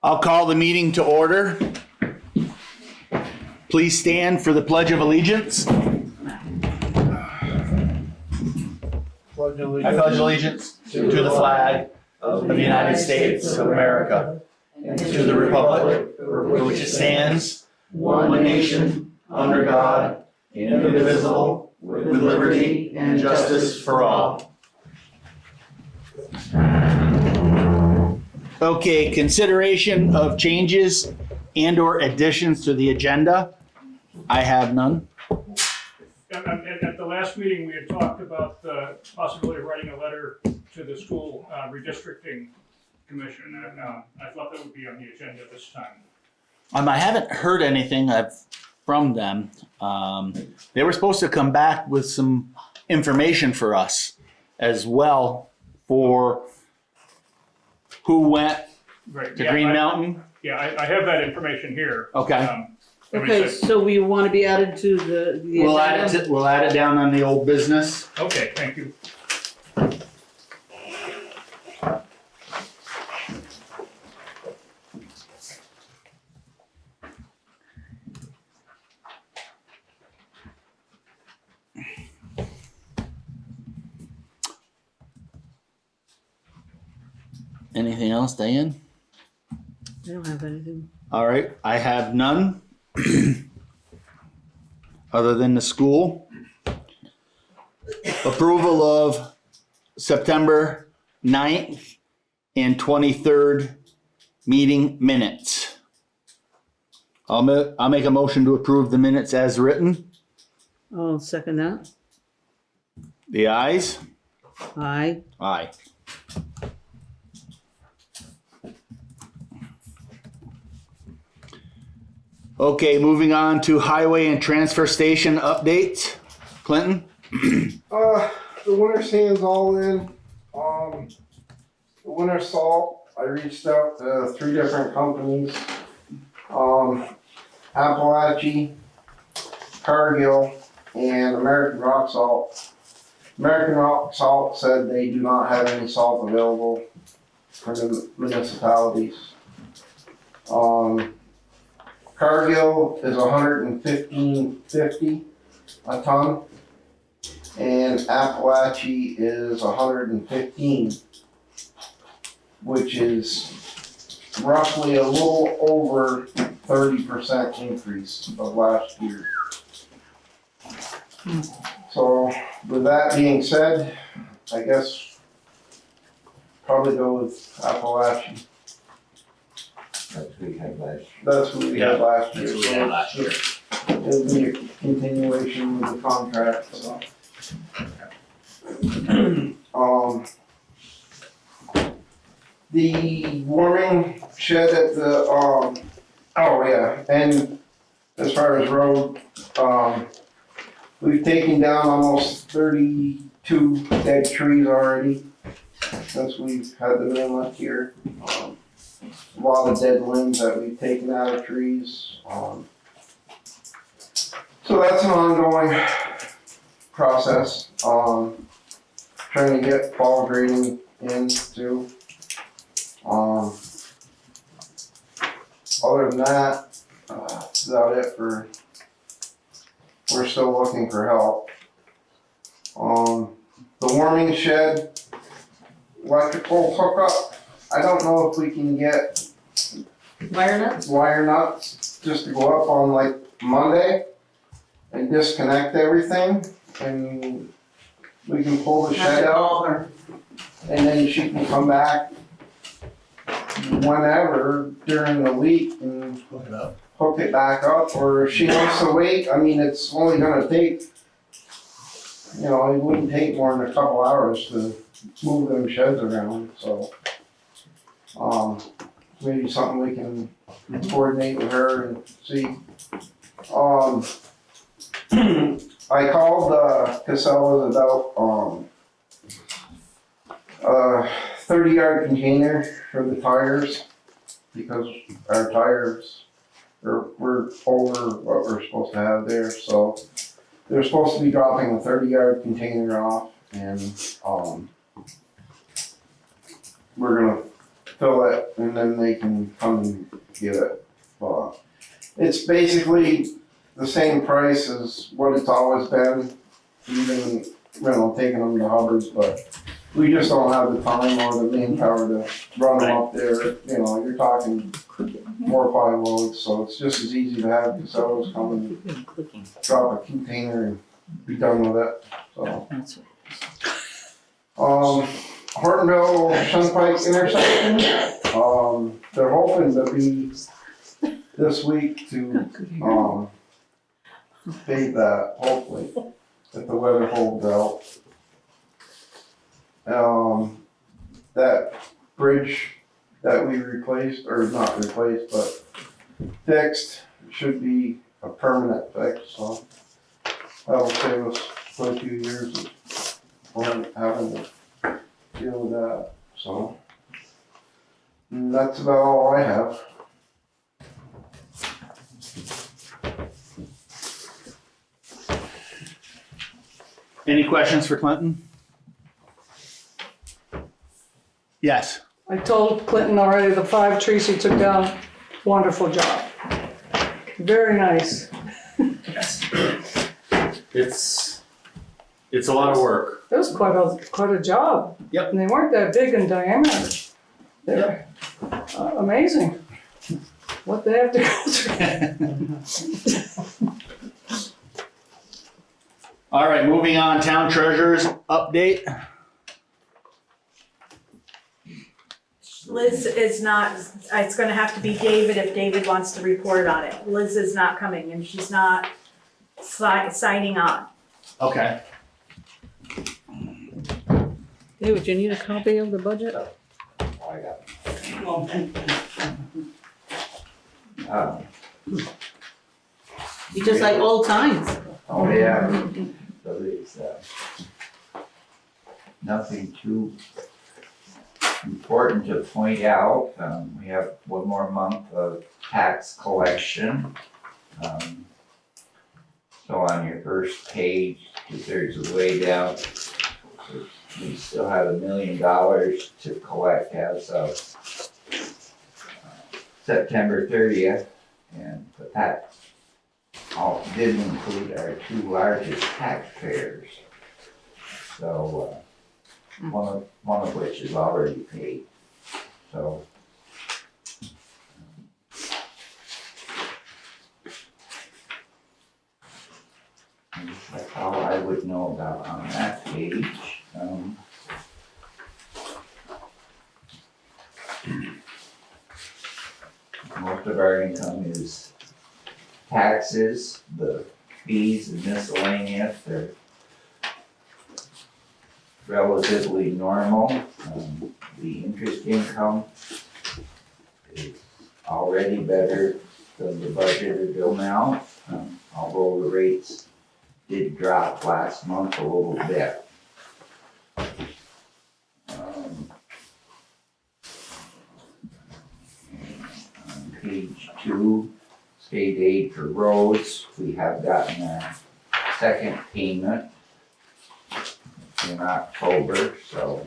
I'll call the meeting to order. Please stand for the Pledge of Allegiance. I pledge allegiance to the flag of the United States of America and to the republic for which it stands, one nation, under God, indivisible, with liberty and justice for all. Okay, consideration of changes and/or additions to the agenda. I have none. At the last meeting, we had talked about the possibility of writing a letter to the school redistricting commission. I thought that would be on the agenda this time. I haven't heard anything from them. They were supposed to come back with some information for us as well for who went Right. to Green Mountain. Yeah, I have that information here. Okay. Okay, so we want to be added to the We'll agenda? add it down on the old business. Okay, thank you. Anything else, Diane? I don't have anything. All right, I have none. Other than the school. Approval of September 9th and 23rd meeting minutes. I'll make a motion to approve the minutes as written. I'll second that. The ayes? Aye. Aye. Okay, moving on to highway and transfer station updates. Clinton? The winter sand's all in. The winter salt, I reached out to 3 different companies. Appalachia, Cargill, and American Rock Salt. American Rock Salt said they do not have any salt available for the municipalities. Cargill is $115.50 a ton, and Appalachia is $115, which is roughly a little over 30% increase of last year. So with that being said, I guess probably go with Appalachia. That's what we had last year. That's what we had last year. That's what we had last year. It'll be a continuation with the contract, so. The warming shed at the, oh yeah, and as far as road, we've taken down almost 32 dead trees already since we've had the main lift here. A lot of dead limbs that we've taken out of trees. So that's an ongoing process. Trying to get fall grading in too. Other than that, that's about it for, we're still looking for help. The warming shed, electrical hookup, I don't know if we can get Wire nuts? wire nuts just to go up on like Monday and disconnect everything, and we can pull the shed out, her. and then she can come back whenever during the week and hook it back up, or if she wants to wait, I mean, it's only gonna take, it wouldn't take more than a couple hours to move them sheds around, so. Maybe something we can coordinate with her and see. I called Casellas about 30-yard container for the tires, because our tires we're over what we're supposed to have there, so they're supposed to be dropping a 30-yard container off, and we're gonna fill it, and then they can come and get it. But it's basically the same price as what it's always been, even, taking them to Hubbard's, but we just don't have the time or the manpower to run them up there. You're talking 4 or 5 loads, so it's just as easy to have DeSoto's come and drop a container and be done with it, so. Hortonville Shunpike intersection, they're hoping to be this week to, pave that, hopefully, if the weather holds out. That bridge that we replaced, or not replaced, but fixed, should be a permanent fix, so that'll save us quite a few years of having to deal with that, so. And that's about all I have. Any questions for Clinton? Yes. I told Clinton already, the 5 trees he took down, wonderful job. Very nice. It's a lot of work. It was quite a job. Yep. And they weren't that big in diameter. They were amazing. What they have to go through. All right, moving on, town treasurer's update. Liz is not, it's gonna have to be David if David wants to report on it. Liz is not coming and she's not signing on. Okay. David, do you need a copy of the budget? I got You just like old times. Oh, yeah. So there's, nothing too important to point out. We have 1 more month of tax collection. So on your first page, 2/3 of the way down, we still have $1 million to collect as of September 30th. And that all did include our 2 largest taxpayers. So, one of which is already paid, so. That's all I would know about on that page. Most of our income is taxes, the fees and miscellaneous, they're relatively normal. The interest income is already better than the budgeted amount, although the rates did drop last month a little bit. On page 2, state aid for roads, we have gotten our second payment in October, so.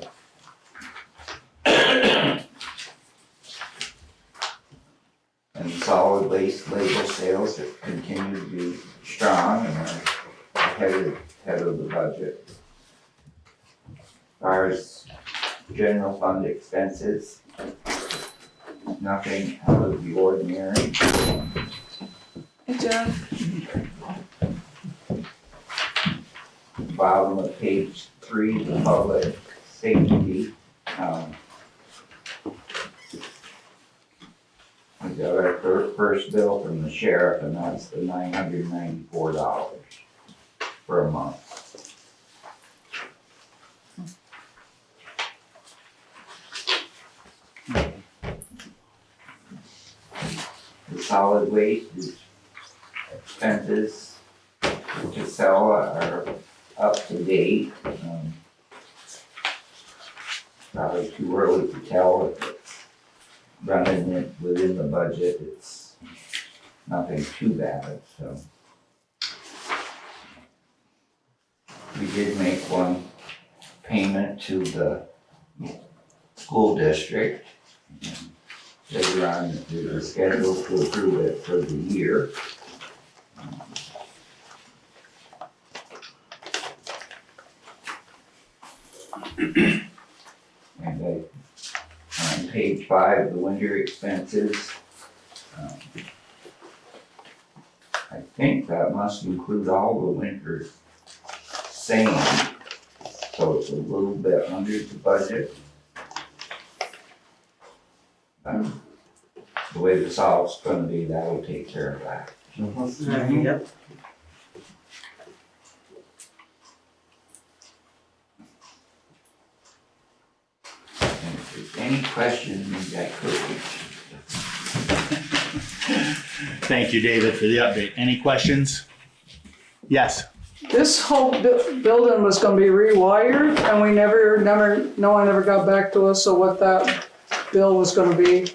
And solid waste label sales have continued to be strong and are ahead of the budget. As far as general fund expenses, nothing out of the ordinary. Hey, Jen. Bottom of page 3, the public safety. We got our first bill from the sheriff, and that's the $994 for a month. The solid waste expenses to sell are up to date. Probably too early to tell if it's running it within the budget. It's nothing too bad, so. We did make one payment to the school district, Later on, there's a schedule to approve it for the year. And on page 5, the winter expenses. I think that must include all the winter sand, so it's a little bit under the budget. The way the salt's gonna be, that'll take care of that. Yep. And if there's any questions, I could. Thank you, David, for the update. Any questions? Yes. This whole building was gonna be rewired, and we no one ever got back to us, so what that bill was gonna be,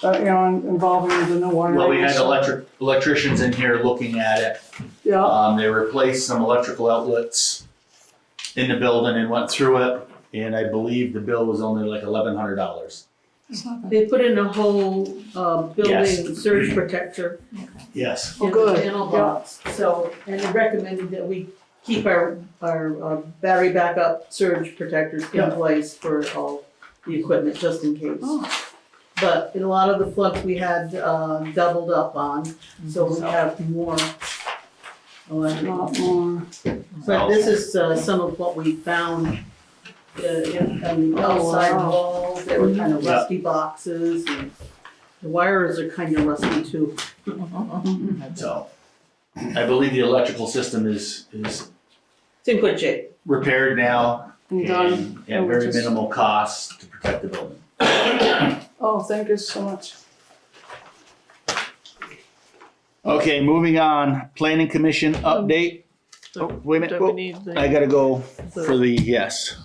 involving the new wiring. Well, we had electricians in here looking at it. Yeah, They replaced some electrical outlets in the building and went through it, and I believe the bill was only like $1,100. They put in a whole, building Yes. surge protector Yes. Oh, in the good. panel box. So, and they recommended that we keep our battery backup surge protectors in Yeah. place for all the equipment, just in case. Oh. But in a lot of the floods we had, doubled up on, so we have more a electric. lot more. But this is, some of what we found, on the outside wow. walls, they were kind of Yeah. rusty boxes, and the wires are kind of rusty too. So, I believe the electrical system is It's in good shape. repaired now And done. and at very minimal cost to protect the building. Oh, thank you so much. Okay, moving on. Planning Commission update. Oh, wait a minute. Do we Oh, need I the, gotta go for the, yes.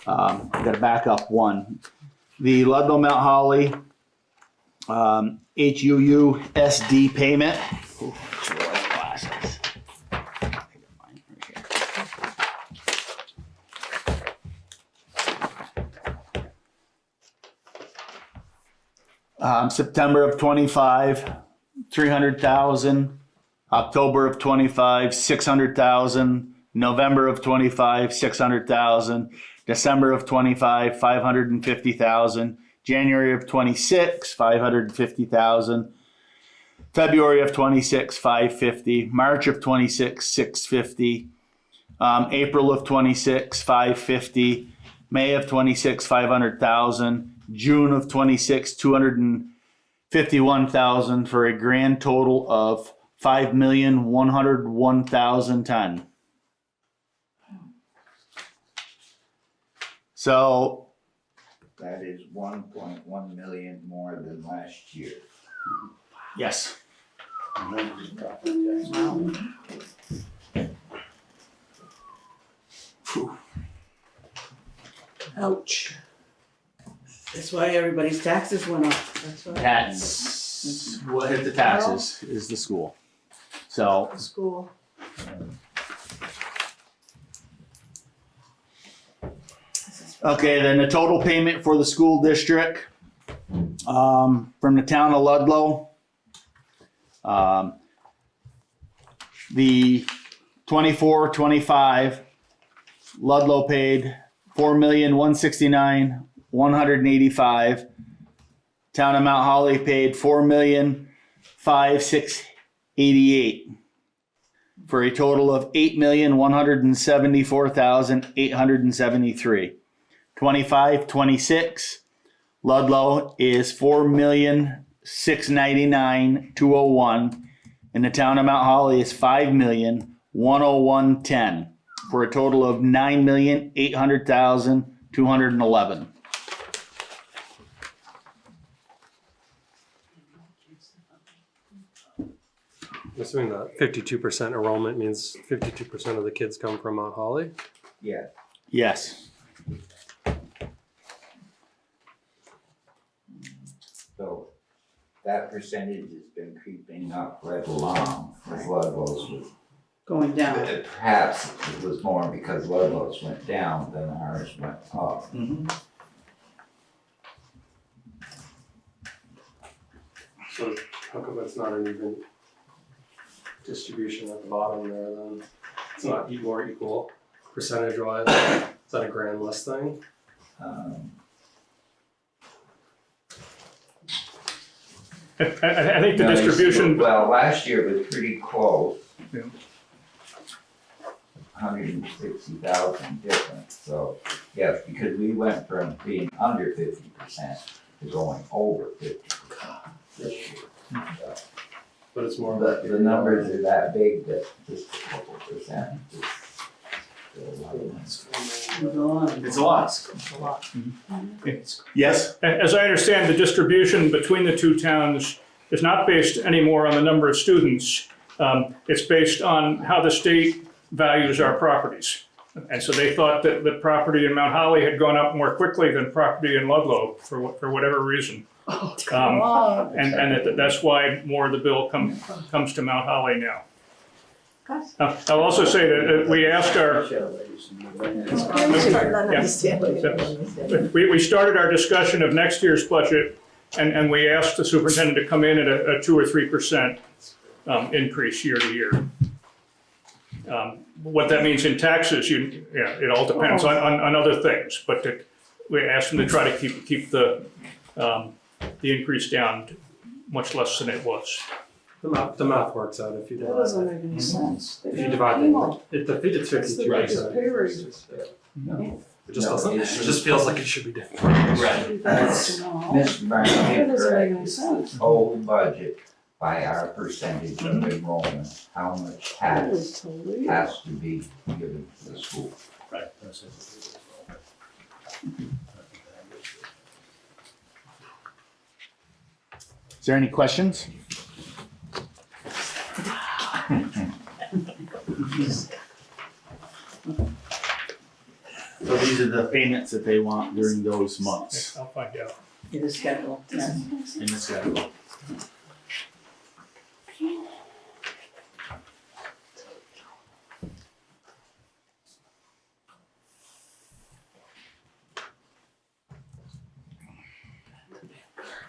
I gotta back up one. The Ludlow Mount Holly, HUU SD payment. Ooh, glasses. September of 25, 300,000. October of 25, 600,000. November of 25, 600,000. December of 25, 550,000. January of 26, 550,000. February of 26, 550. March of 26, 650. April of 26, 550. May of 26, 500,000. June of 26, 251,000 for a grand total of 5,101,010. So That is 1.1 million more than last year. yes, Ouch. That's why everybody's taxes went up. That's why. that's what hit the taxes is the school. So School. okay, then the total payment for the school district from the town of Ludlow. The 24-25 Ludlow paid $4,169,185. Town of Mount Holly paid $4,568,688 for a total of $8,174,873. 25-26 Ludlow is $4,699,201, and the town of Mount Holly is $5,101,10 for a total of $9,800,211. assuming that 52% enrollment means 52% of the kids come from Mount Holly? Yeah. Yes. So that percentage has been creeping up right along as Ludlow's was. Going down. Perhaps it was more because Ludlow's went down than ours went up. So how come it's not an even distribution at the bottom there then? It's not more equal percentage wise. Is that a grand list thing? I think the distribution, Well, last year was pretty close. Yeah. 160,000 difference, so, yes, because we went from being under 50% to going over 50% this year. So, But it's more the numbers are that big that just a couple percent is still a lot of money. It's a lot. Yes? as I understand, the distribution between the two towns is not based anymore on the number of students. It's based on how the state values our properties. And so they thought that the property in Mount Holly had gone up more quickly than property in Ludlow for whatever reason. Come on. And that's why more of the bill comes to Mount Holly now. I'll also say that we asked we started our discussion of next year's budget, and we asked the superintendent to come in at a 2 or 3% increase year to year. What that means in taxes, it all depends on other things, but we asked him to try to keep the increase down to much less than it was. The math works out if you That divide doesn't it. make any sense. If you divide it, it's It's the 52%. biggest pay raise. No. It just No, doesn't, it it's- just feels like it should be different. Right. Mr. Brown, That you're doesn't make correct. any It's sense. the total budget by our percentage of enrollment, how much tax Holy has to be given to the school. Right. Is there any questions? So these are the payments that they want during those months I'll find out. In the schedule, yes. in the schedule.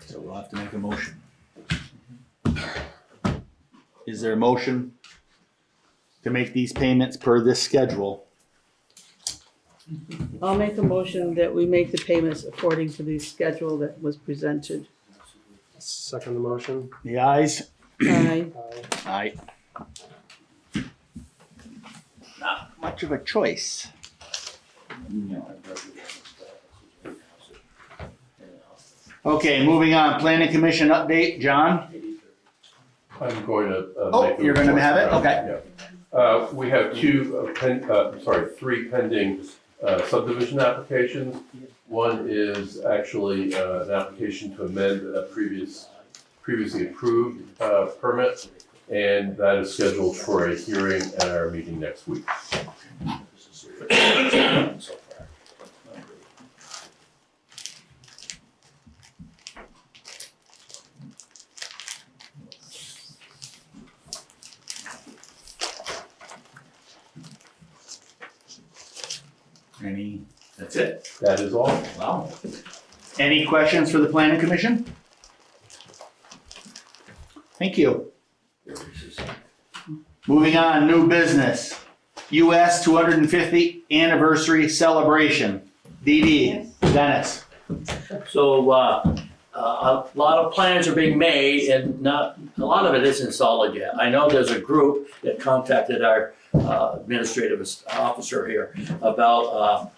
So we'll have to make a motion. Is there a motion to make these payments per this schedule? I'll make a motion that we make the payments according to the schedule that was presented. Second the motion. The ayes? Aye. Aye. Not much of a choice. No. Okay, moving on, planning commission update, John? I'm going to Oh, make a you're gonna report. have it? Okay. Yeah. We have three pending subdivision applications. One is actually an application to amend a previously approved permit, and that is scheduled for a hearing at our meeting next week. That's it? That is all. Wow. Any questions for the planning commission? Thank you. Moving on, new business. US 250th anniversary celebration. Dee Dee, Dennis. So, a lot of plans are being made and a lot of it isn't solid yet. I know there's a group that contacted our administrative officer here about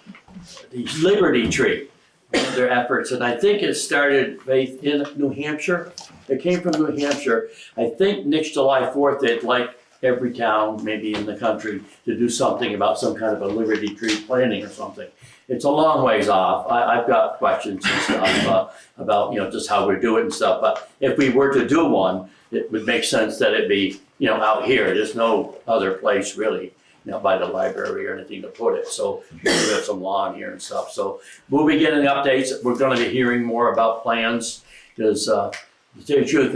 the Liberty Tree, their efforts, and I think it started in New Hampshire. It came from New Hampshire. I think next July 4th, they'd like every town, maybe in the country, to do something about some kind of a Liberty Tree planting or something. It's a long ways off. I've got questions and stuff about, just how we do it and stuff, but if we were to do one, it would make sense that it be, out here. There's no other place really, by the library or anything to put it. So we have some lawn here and stuff. So we'll be getting updates. We're gonna be hearing more about plans because, to tell you the truth,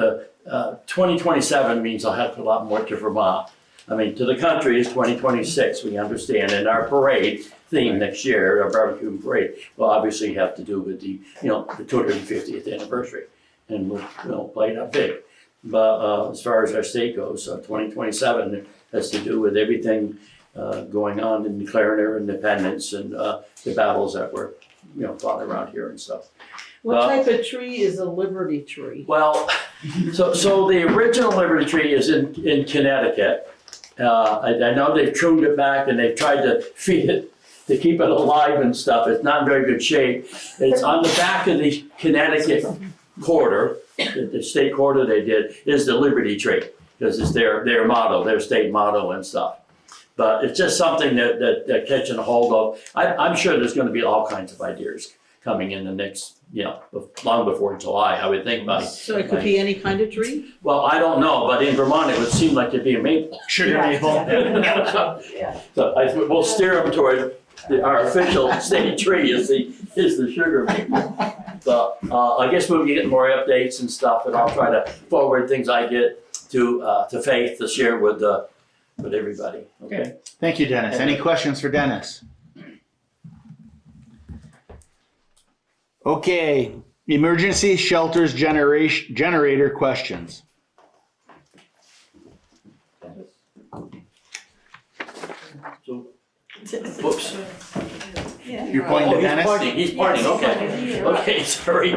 2027 means a heck of a lot more to Vermont. I mean, to the country is 2026, we understand, and our parade theme next year, our barbecue and parade, will obviously have to do with the, the 250th anniversary. and we'll play it up big. But as far as our state goes, 2027 has to do with everything going on in declaring our independence and the battles that were, fought around here and stuff. What type of tree is a Liberty tree? Well, so the original Liberty tree is in Connecticut. I know they've pruned it back and they've tried to feed it to keep it alive and stuff. It's not in very good shape. It's on the back of the Connecticut quarter, the state quarter they did, is the Liberty tree, because it's their motto, their state motto and stuff. But it's just something that they're catching a hold of. I'm sure there's gonna be all kinds of ideas coming in the next, long before July, I would think by. So it could be any kind of tree? Well, I don't know, but in Vermont, it would seem like it'd be a maple. Sugar maple. So we'll steer them toward our official state tree is the sugar maple. So I guess we'll be getting more updates and stuff, and I'll try to forward things I get to Faith to share with everybody. Okay. Thank you, Dennis. Any questions for Dennis? Okay, emergency shelters generator questions. So, whoops. You're pointing to Dennis? He's pointing, okay. Okay, sorry.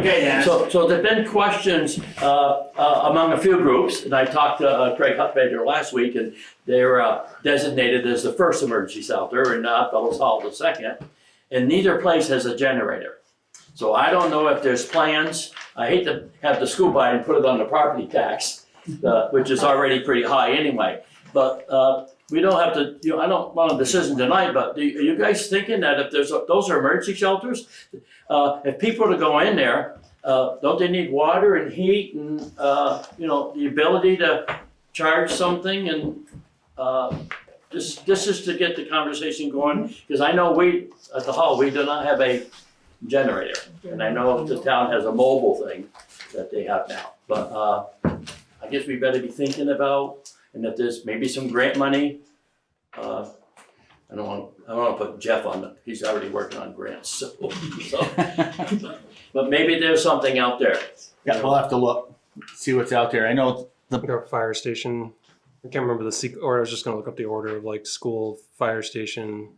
So there've been questions among a few groups, and I talked to Craig Hutbader last week, and they're designated as the first emergency shelter, and Fellows Hall the second, and neither place has a generator. So I don't know if there's plans. I hate to have the school buy and put it on the property tax, which is already pretty high anyway. But we don't have to, I don't want a decision tonight, but are you guys thinking that if those are emergency shelters, if people are to go in there, don't they need water and heat and, the ability to charge something and this is to get the conversation going, because I know we, at the hall, we do not have a generator. And I know the town has a mobile thing that they have now, but I guess we better be thinking about, and if there's maybe some grant money. I don't want to put Jeff on it, he's already working on grants, so. But maybe there's something out there. Yeah, we'll have to look, see what's out there. I know Our fire station, I can't remember or I was just gonna look up the order of like school, fire station,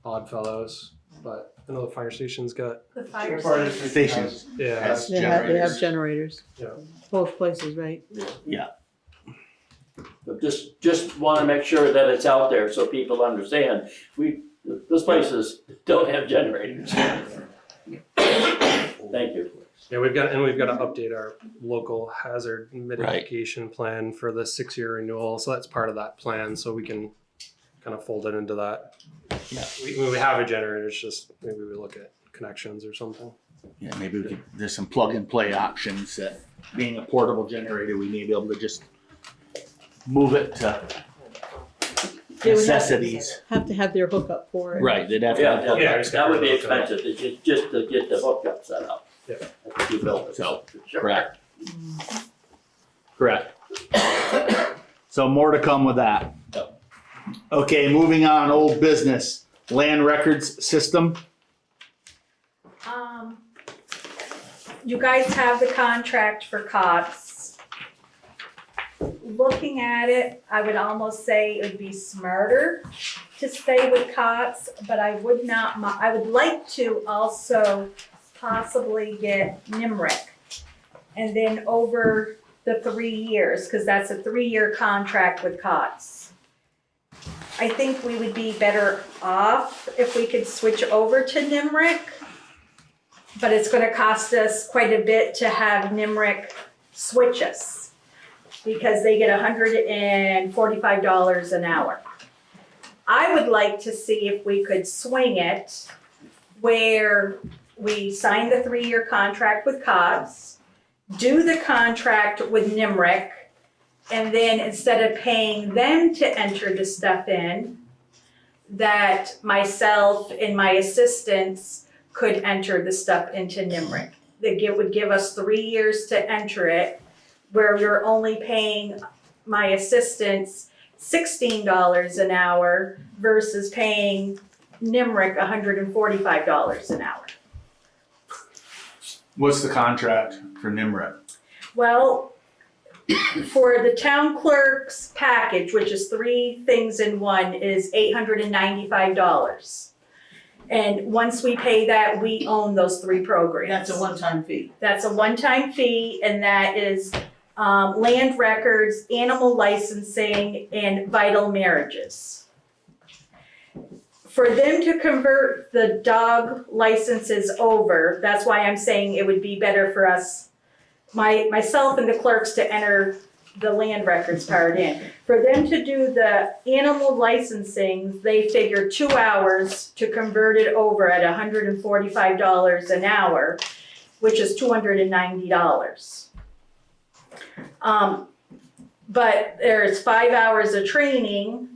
Odd Fellows, but I know the fire station's got, The fire stations. yeah. Has They have generators. generators. Yeah. Both places, right? But just want to make sure that it's out there so people understand. Those places don't have generators. Thank you. Yeah, we've got to update our local hazard mitigation plan for the 6-year renewal. So that's part of that plan. So we can kind of fold it into that. Yeah. We have a generator, it's just maybe we look at connections or something. Yeah, maybe we could, there's some plug and play options that being a portable generator, we may be able to just move it to They would necessities. have to have their hookup for it. Right, they'd have to have. Yeah, that would be expensive, it's just to get the hookup set up. Yeah. You built it. So, Sure. correct. Correct. So more to come with that. Yep. Okay, moving on, old business, land records system. You guys have the contract for COTS. Looking at it, I would almost say it would be smarter to stay with COTS, but I would not, I would like to also possibly get NIMRIC. And then over the 3 years, because that's a 3-year contract with COTS. I think we would be better off if we could switch over to NIMRIC. But it's gonna cost us quite a bit to have NIMRIC switch us, because they get $145 an hour. I would like to see if we could swing it where we sign the 3-year contract with COTS, do the contract with NIMRIC, and then instead of paying them to enter the stuff in, that myself and my assistants could enter the stuff into NIMRIC. It would give us 3 years to enter it, where you're only paying my assistants $16 an hour versus paying NIMRIC $145 an hour. What's the contract for NIMRIC? Well, for the town clerk's package, which is 3 things in one, is $895. And once we pay that, we own those 3 programs. That's a one-time fee. That's a one-time fee, and that is land records, animal licensing, and vital marriages. For them to convert the dog licenses over, that's why I'm saying it would be better for us, myself and the clerks, to enter the land records part in. For them to do the animal licensing, they figure 2 hours to convert it over at $145 an hour, which is $290. But there's 5 hours of training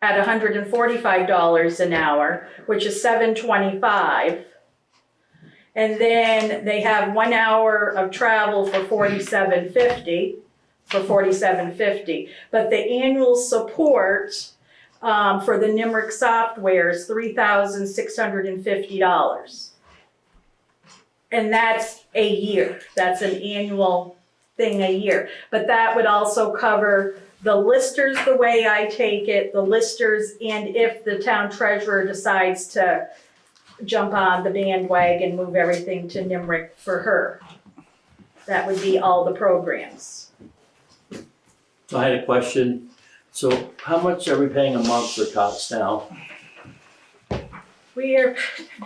at $145 an hour, which is $725. And then they have 1 hour of travel for $47.50. But the annual support for the NIMRIC software is $3,650. And that's a year. That's an annual thing a year. But that would also cover the listers, the way I take it, the listers, and if the town treasurer decides to jump on the bandwagon, move everything to NIMRIC for her. That would be all the programs. So I had a question. So how much are we paying a month for COTS now? We are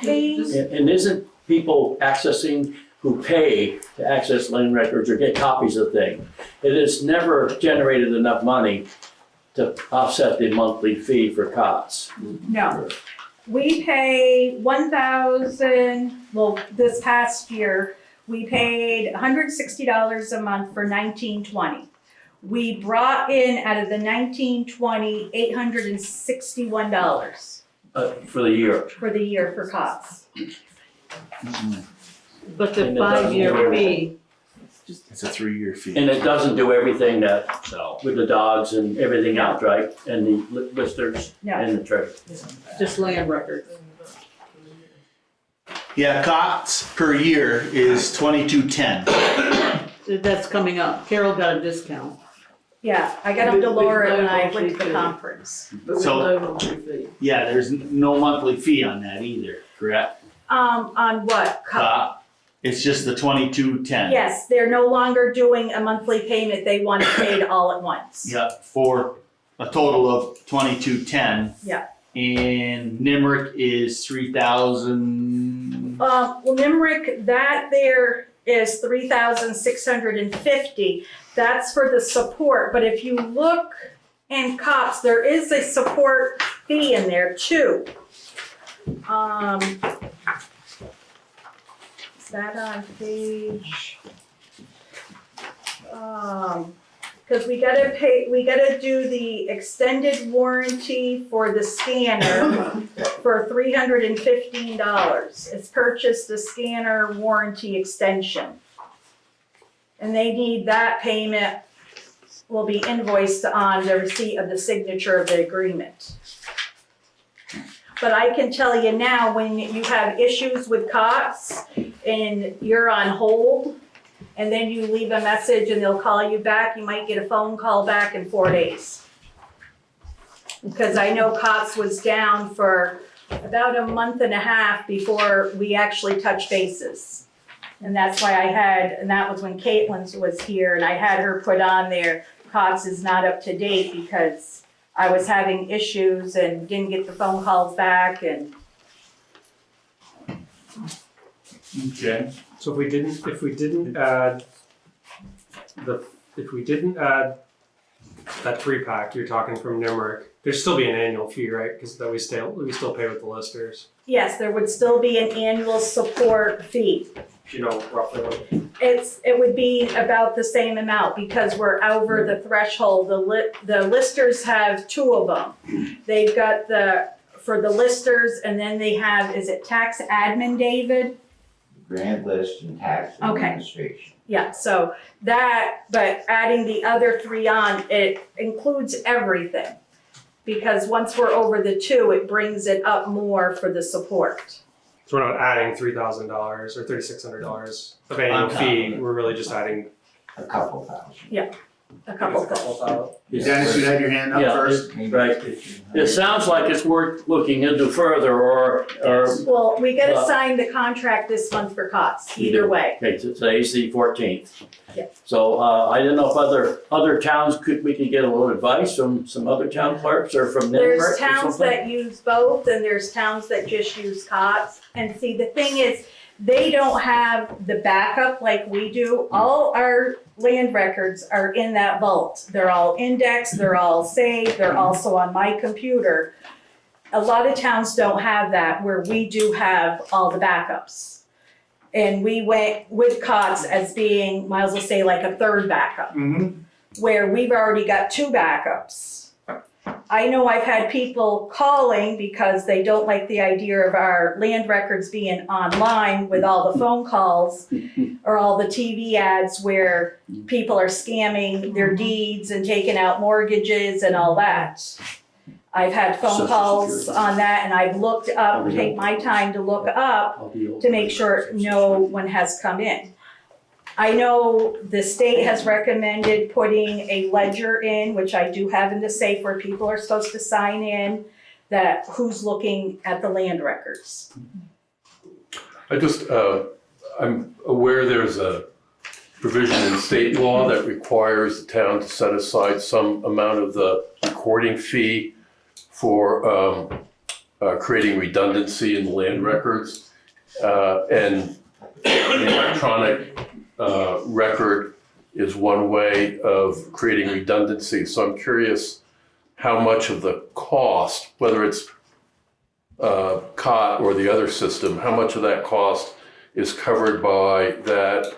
paying, And isn't people accessing who pay to access land records or get copies of things? It has never generated enough money to offset the monthly fee for COTS. no. We pay this past year, we paid $160 a month for 1920. We brought in out of the 1920, $861 For the year. for the year for COTS. But the And it doesn't 5-year do fee, It's a 3-year fee. And it doesn't do everything that, with the dogs and everything else, right? And the listers No. and the treasure. just land records. Yeah, COTS per year is $22.10. That's coming up. Carol got a discount. Yeah, I got them to Laura when I With went to the fee. conference. But we So- don't have a fee. Yeah, there's no monthly fee on that either, correct? On what? It's just the $22.10. Yes, they're no longer doing a monthly payment, they want it paid all at once. Yeah, for a total of $22.10. Yeah. And NIMRIC is 3,000. Well, NIMRIC, that there is $3,650. That's for the support, but if you look in COPS, there is a support fee in there too. Is that on page? Cause we gotta do the extended warranty for the scanner for $315. It's purchased the scanner warranty extension. And they need that payment will be invoiced on the receipt of the signature of the agreement. But I can tell you now, when you have issues with COTS and you're on hold, and then you leave a message and they'll call you back, you might get a phone call back in 4 days. Because I know COTS was down for about a month and a half before we actually touched bases. And that's why and that was when Caitlin's was here, and I had her put on there, COTS is not up to date because I was having issues and didn't get the phone calls back and. Okay. So if we didn't add that 3-pack you're talking from NIMRIC, there'd still be an annual fee, right? Because that we still pay with the listers. Yes, there would still be an annual support fee. You know, roughly what. It would be about the same amount because we're over the threshold. The listers have 2 of them. They've got for the listers, and then they have, is it tax admin, David? Grant list and tax Okay. administration. Yeah, so that, but adding the other 3 on, it includes everything. Because once we're over the 2, it brings it up more for the support. So we're not adding $3,000 or $3,600 of annual On top fee. of it. We're really just adding a couple thousand. A couple things. Dennis, you had your hand up Yeah, first? Maybe Right. 1,500. It sounds like it's worth looking into further, or, Well, we gotta Well- sign the contract this month for COTS, either way. okay, today's the 14th. Yeah. So, I didn't know if other towns we could get a little advice from some other town clerks or from Nimerick There's or towns something? that use both, and there's towns that just use COTS. And see, the thing is, they don't have the backup like we do. All our land records are in that vault. They're all indexed, they're all saved, they're also on my computer. A lot of towns don't have that, where we do have all the backups. And we went with COTS as being, might as well say, like a third backup, where we've already got 2 backups. I know I've had people calling because they don't like the idea of our land records being online with all the phone calls or all the TV ads where people are scamming their deeds and taking out mortgages and all that. I've had phone Social calls Security. on that, and I've looked up, take my time to look up to make sure no one has come in. I know the state has recommended putting a ledger in, which I do have in the safe, where people are supposed to sign in that who's looking at the land records. I'm aware there's a provision in state law that requires the town to set aside some amount of the recording fee for creating redundancy in the land records. And the electronic record is one way of creating redundancy. So I'm curious how much of the cost, whether it's COT or the other system, how much of that cost is covered by that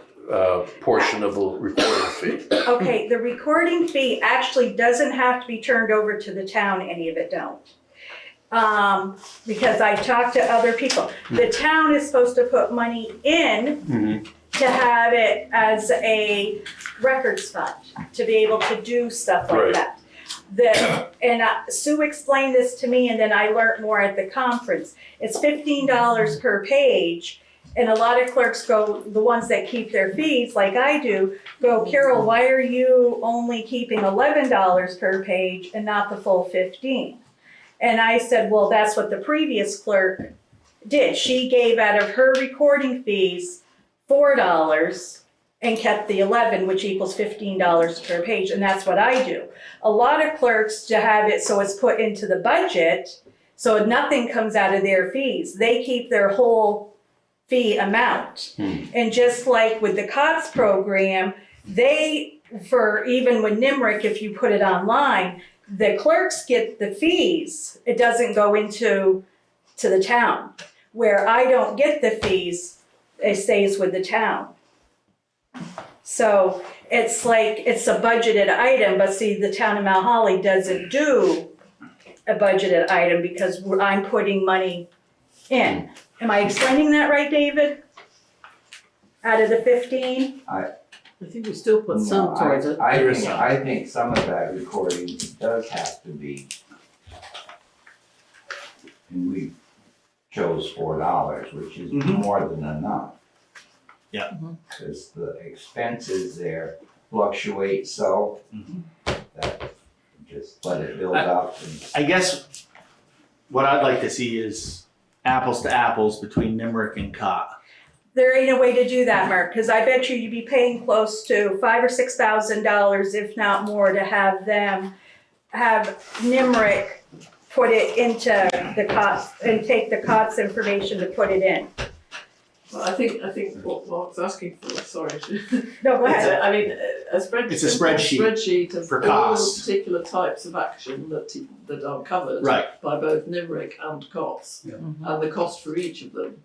portion of the recording fee? Okay, the recording fee actually doesn't have to be turned over to the town, any of it don't. Because I've talked to other people. The town is supposed to put money in to have it as a records fund, to be able to do stuff like Right. that. Sue explained this to me, and then I learned more at the conference. It's $15 per page, and a lot of clerks go, the ones that keep their fees, like I do, go, Carol, why are you only keeping $11 per page and not the full 15? And I said, well, that's what the previous clerk did. She gave out of her recording fees $4 and kept the 11, which equals $15 per page, and that's what I do. A lot of clerks, to have it so it's put into the budget, so nothing comes out of their fees. They keep their whole fee amount. And just like with the COTS program, even with NIMRIC, if you put it online, the clerks get the fees. It doesn't go to the town. Where I don't get the fees, it stays with the town. So it's like, it's a budgeted item, but see, the town of Mount Holly doesn't do a budgeted item because I'm putting money in. Am I explaining that right, David? Out of the 15? I think we still put some No, towards it. I think some of that recording does have to be, and we chose $4, which is more than enough. Yeah. Because the expenses there fluctuate so that just let it build up. I guess what I'd like to see is apples to apples between NIMRIC and COT. There ain't a way to do that, Mark, because I bet you'd be paying close to $5,000 or $6,000, if not more, to have NIMRIC put it into the COTS and take the COTS information to put it in. Well, I think what Mark's asking for, sorry. No, go ahead. I mean, a spreadsheet. It's a spreadsheet Spreadsheet of for all costs. the particular types of action that are covered Right. by both NIMRIC and COTS, and the cost for each of them.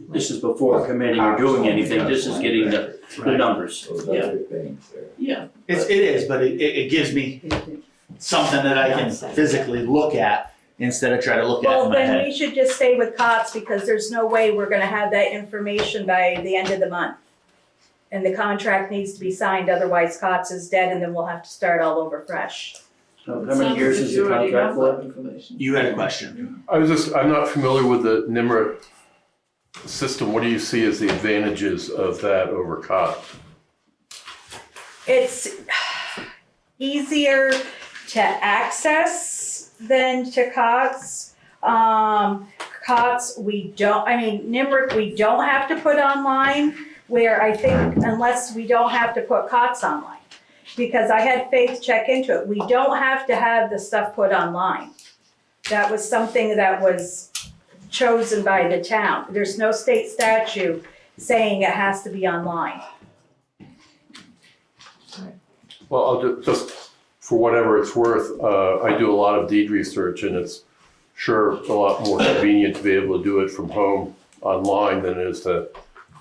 This is before committing or doing anything, this is getting the numbers. Those other things there. Yeah. It is, but it gives me something that I can physically look at instead of try to look at it Well, in my then head. we should just stay with COTS because there's no way we're gonna have that information by the end of the month. And the contract needs to be signed, otherwise COTS is dead and then we'll have to start all over fresh. So how many years is the contract for? Information. You had a question. I'm not familiar with the NIMRIC system. What do you see as the advantages of that over COT? It's easier to access than to COTS. COTS, NIMRIC, we don't have to put online, where I think unless we don't have to put COTS online. Because I had Faith check into it, we don't have to have the stuff put online. That was something that was chosen by the town. There's no state statute saying it has to be online. Well, I'll just for whatever it's worth, I do a lot of deed research, and it's sure a lot more convenient to be able to do it from home online than it is to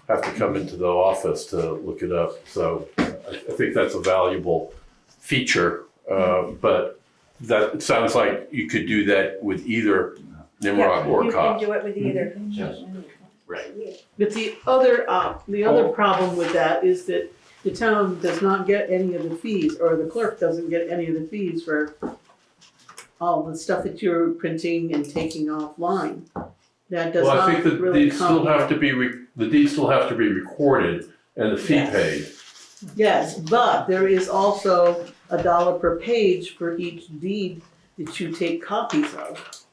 have to come into the office to look it up. So I think that's a valuable feature, but that it sounds like you could do that with either Nimrock or You COT. can do it with either. But the other problem with that is that the town does not get any of the fees, or the clerk doesn't get any of the fees for all the stuff that you're printing and taking offline. That does Well, I not think the really deeds still come. have to be, the deeds still have to be recorded and the fee Yes. paid. Yes, but there is also $1 per page for each deed that you take copies of.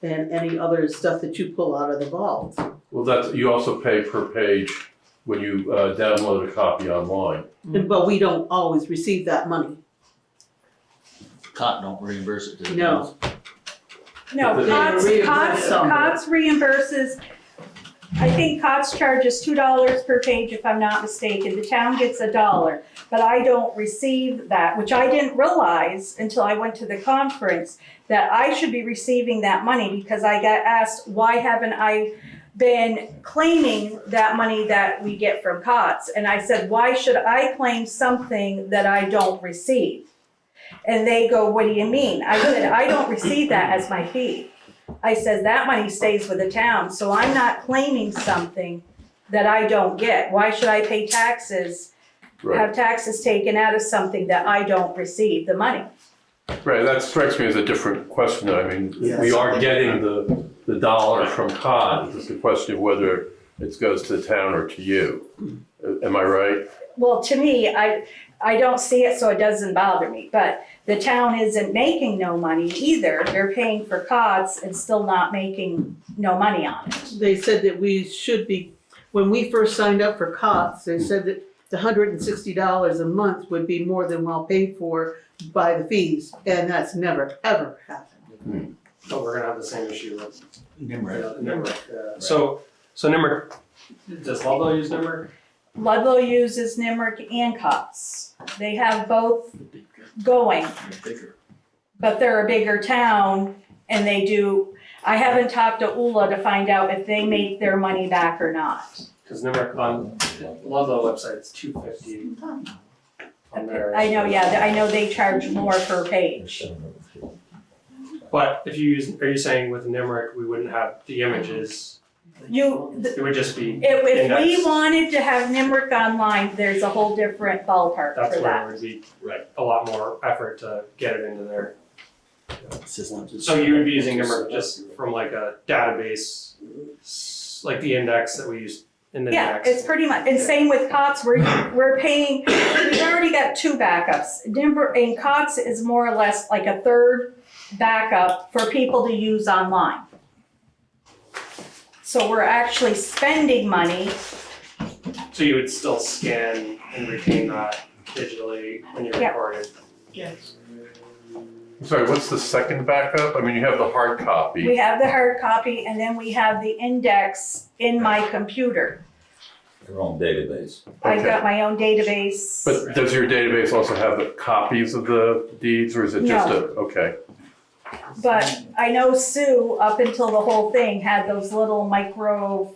And any other stuff that you pull out of the vault. Well, you also pay per page when you download a copy online. But we don't always receive that money. COT don't reimburse it to the No. No, They COTS reimburses, I think COTS charges $2 per page if I'm not mistaken. The town gets $1, but I don't receive that, which I didn't realize until I went to the conference, that I should be receiving that money because I got asked, why haven't I been claiming that money that we get from COTS? And I said, why should I claim something that I don't receive? And they go, what do you mean? I said, I don't receive that as my fee. I said, that money stays with the town, so I'm not claiming something that I don't get. Why should I pay taxes, have taxes taken out of something that I don't receive the money? Right, that strikes me as a different question. I mean, Yes. we are getting the dollar from COT. It's just a question of whether it goes to the town or to you. Am I right? Well, to me, I don't see it, so it doesn't bother me. But the town isn't making no money either. They're paying for COTS and still not making no money on it. They said that we should be, when we first signed up for COTS, they said that the $160 a month would be more than well paid for by the fees, and that's never, ever happened. But we're gonna have the same issue with NIMRIC. NIMRIC. So NIMRIC, does Ludlow use NIMRIC? Ludlow uses NIMRIC and COTS. They have both going, but they're a bigger town and they do, I haven't talked to Ula to find out if they make their money back or not. Because NIMRIC on Ludlow website is $250 on there. I know, yeah, I know they charge more per page. But if you use, are you saying with NIMRIC, we wouldn't have the images? It would just be If we indexed. wanted to have NIMRIC online, there's a whole different ballpark That's for where that. it would be a lot more effort to get it into there. Systems. So you would be using NIMRIC just from like a database, like the index that we use in the Yeah, index. it's pretty much, and same with COTS, we're paying, we've already got 2 backups. And COTS is more or less like a third backup for people to use online. So we're actually spending money. So you would still scan and retain that digitally when you're Yeah. recording. Yes. I'm sorry, what's the second backup? I mean, you have the hard copy. We have the hard copy and then we have the index in my computer. Your own database. I've Okay. got my own database. But does your database also have the copies of the deeds, or is it just No. okay? But I know Sue, up until the whole thing, had those little microfiches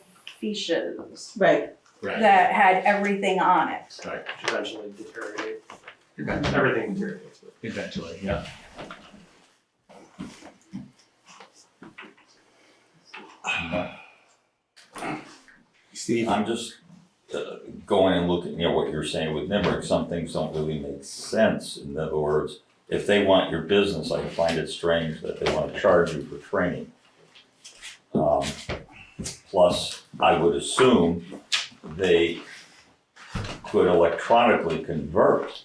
Right. that had everything on it. Which eventually deteriorate. Everything deteriorates. Eventually, yeah. Steve? I'm just going and looking, what you're saying with NIMRIC, some things don't really make sense. In other words, if they want your business, I find it strange that they want to charge you for training. Plus, I would assume they could electronically convert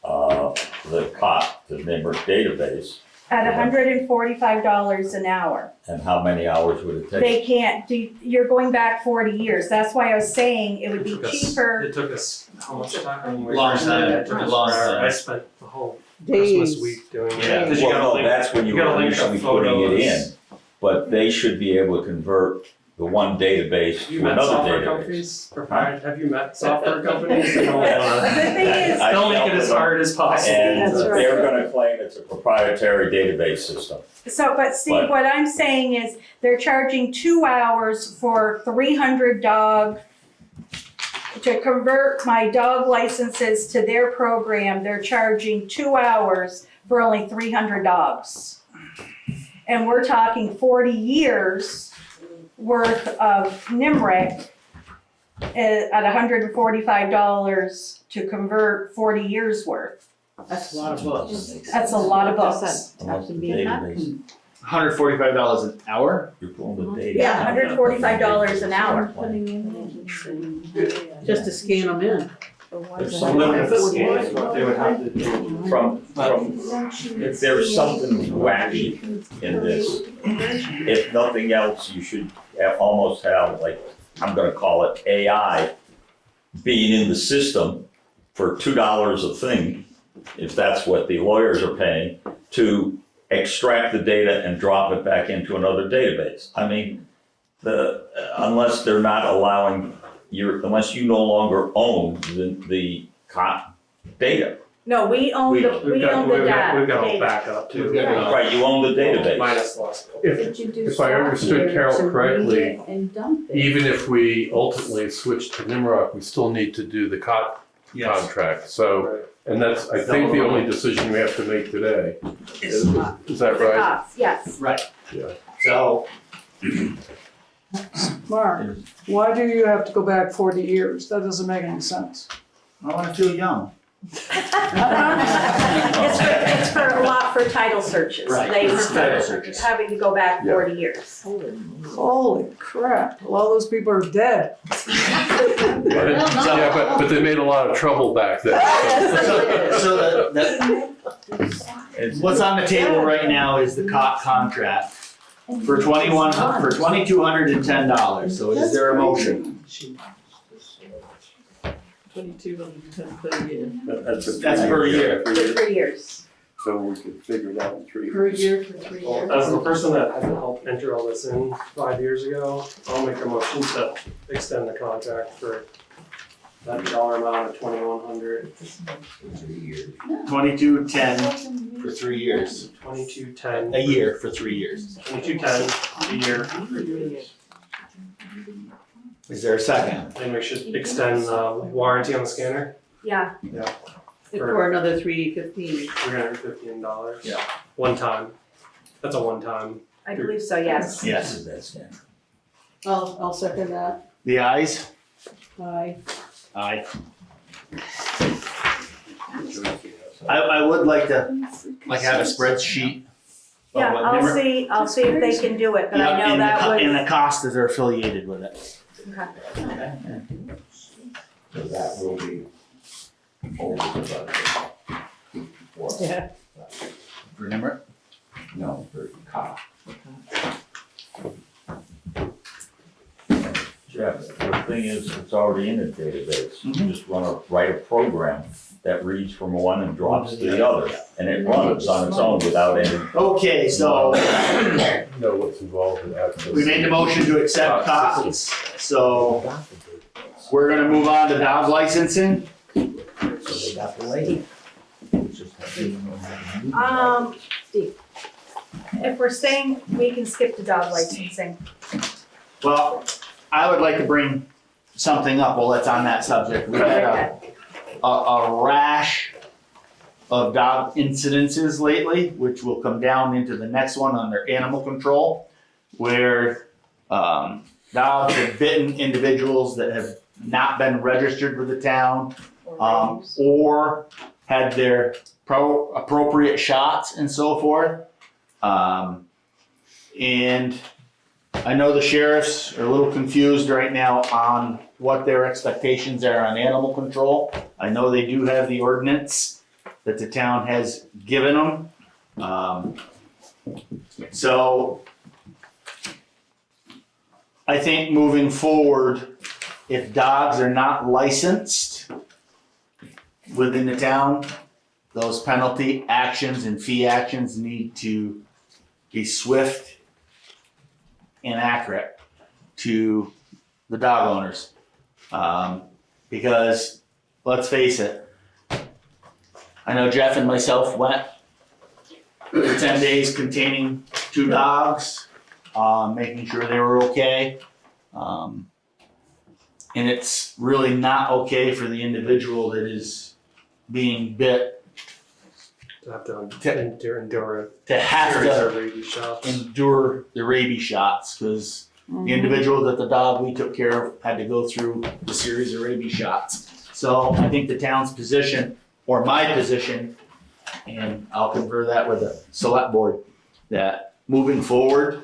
the COT to NIMRIC database, At $145 an hour. and how many hours would it take? They can't do, you're going back 40 years. That's why I was saying it would be cheaper. It took us how much time? Long time. It took us Long forever. time. I spent the whole Christmas Days. week doing it. Yeah. Because you gotta Well, no, link- that's when you gotta were link up initially putting it in, photos. but they should be able to convert the one database Have you to met another software database. companies? Have you met software companies? They don't Yes. wanna- The thing is, I They'll make it dealt as with hard as possible. And That's right. they're gonna claim it's a proprietary database system. so, but Steve, But- what I'm saying is they're charging 2 hours for 300 dog. To convert my dog licenses to their program, they're charging 2 hours for only 300 dogs. And we're talking 40 years worth of NIMRIC at $145 to convert 40 years worth. That's a lot of books. That's a lot of books. Unless the database, $145 an hour? you're pulling the data. Yeah, $145 an hour. Just to scan them in. There's some limit to scans, what they would have to do from, if there's something wacky in this, if nothing else, you should almost have, like, I'm gonna call it AI, being in the system for $2 a thing, if that's what the lawyers are paying, to extract the data and drop it back into another database. I mean, unless they're not allowing unless you no longer own the COT data. No, we own the We've got data. we've got all backup too. Right, you own the database. Minus the last couple. If I understood Carol correctly, even if we ultimately switch to Nimrock, we still need to do the COT contract. So, Right. and that's, I think, the only decision we have to make today. Is that The right? cops, yes. Right. Yeah. So, Mark, why do you have to go back 40 years? That doesn't make any sense. I wanna feel young. It's for a lot for title searches. Right, They it's title were searches. having to go back Yeah. 40 years. Holy crap, a lot of those people are dead. Yeah, but they made a lot of trouble back then. So what's on the table right now is the COT contract for $2,210. So is there a motion? 2,210 per year. That's per year. For 3 years. So we could figure it out in 3 Per year for 3 years. As the person that had to help enter all this in 5 years ago, I'll make a motion to extend the contract for that dollar amount of $2,100. 2210 for 3 years. 2210. A year for 3 years. 2210 a year for 3 years. Is there a second? And we should extend the warranty on the scanner, Yeah. For another $315. $315. Yeah. One time. That's a one time. I believe so, yes. Yes. I'll second that. The ayes? Aye. Aye. I would like to have a spreadsheet. of Yeah, what I'll Nimmer- see if they can do it, but I know and that and was. the costs that are affiliated with it. Okay. So that will be over the budget. Yeah. Remember? No, for COT. Jeff, the thing is, it's already in a database. You Mhm. just write a program that reads from one and drops to the other, and it runs on its own without any. Okay, so Know what's involved in that. we made the motion to accept costs. So we're gonna move on to dog licensing. So they got the lady. If we're staying, we can skip the dog licensing. Well, I would like to bring something up while it's on that subject. We've had a rash of dog incidences lately, which will come down into the next one under animal control, where dogs have bitten individuals that have not been registered with the town, or had their appropriate shots and so forth. And I know the sheriffs are a little confused right now on what their expectations are on animal control. I know they do have the ordinance that the town has given them. So I think moving forward, if dogs are not licensed within the town, those penalty actions and fee actions need to be swift and accurate to the dog owners. Because let's face it, I know Jeff and myself went for 10 days containing 2 dogs, making sure they were okay. And it's really not okay for the individual that is being bit To have to endure to have series to of rabies shots. endure the rabies shots, because the individual that the dog we took care of had to go through the series of rabies shots. So I think the town's position, or my position, and I'll confer that with the select board, that moving forward,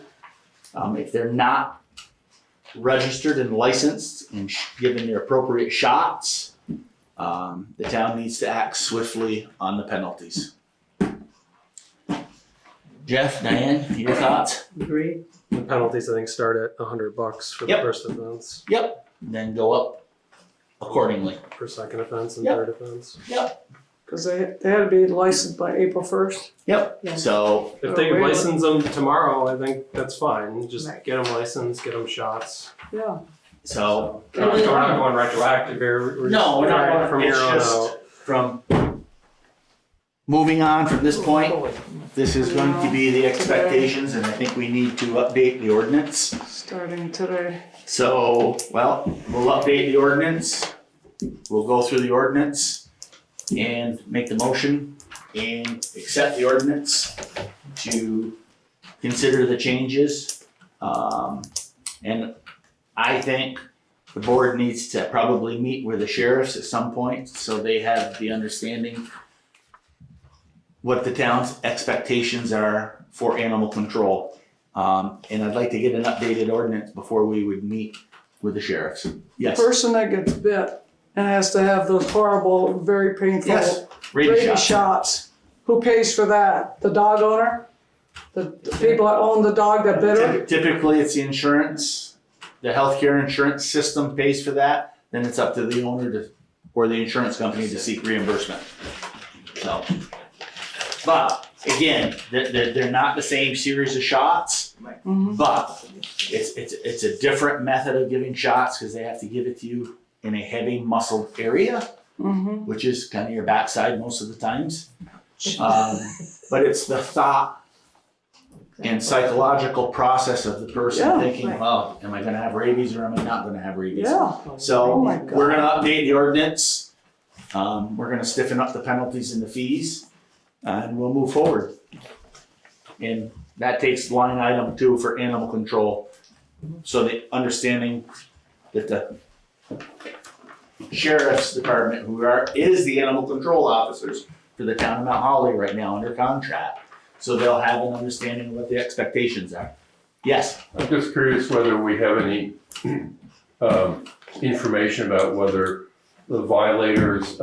if they're not registered and licensed and given their appropriate shots, the town needs to act swiftly on the penalties. Jeff, Diane, your thoughts? Agreed. The penalties, I think, start at $100 for the Yep. first offense, Yep. Then go up accordingly. for second offense, and Yep. third offense. Cause they had to be licensed by April 1st. Yep. Yeah. So, If they really? license them tomorrow, I think that's fine. Just Right. get them licensed, get them shots. Yeah. so We're not going retroactive here. We're no, just we're not starting going from it's here on just out. from moving on from this point. This is going to be the expectations, and I think we need to update the ordinance. Starting today. So, well, we'll update the ordinance. We'll go through the ordinance and make the motion and accept the ordinance to consider the changes. And I think the board needs to probably meet with the sheriffs at some point so they have the understanding what the town's expectations are for animal control. And I'd like to get an updated ordinance before we would meet with the sheriffs. Yes, Person that gets bit and has to have those horrible, very painful yes, rabies rabies shot. shots. Who pays for that? The dog owner? The people that own the dog that bit her? Typically, it's the insurance, the healthcare insurance system pays for that, then it's up to the owner to, or the insurance company to seek reimbursement. So, but again, they're not the same series of shots, Mhm. but it's a different method of giving shots because they have to give it to you in a heavy muscled area, Mhm. which is kind of your backside most of the times. But it's the thought and psychological process of the person Yeah. thinking, well, am I gonna have rabies or am I not gonna have rabies? Yeah. So Oh my God. we're gonna update the ordinance. We're gonna stiffen up the penalties and the fees, and we'll move forward. And that takes line item 2 for animal control. So the understanding that the sheriff's department, is the animal control officers for the town of Mount Holly right now under contract. So they'll have an understanding of what the expectations are. Yes, I'm just curious whether we have any information about whether the violators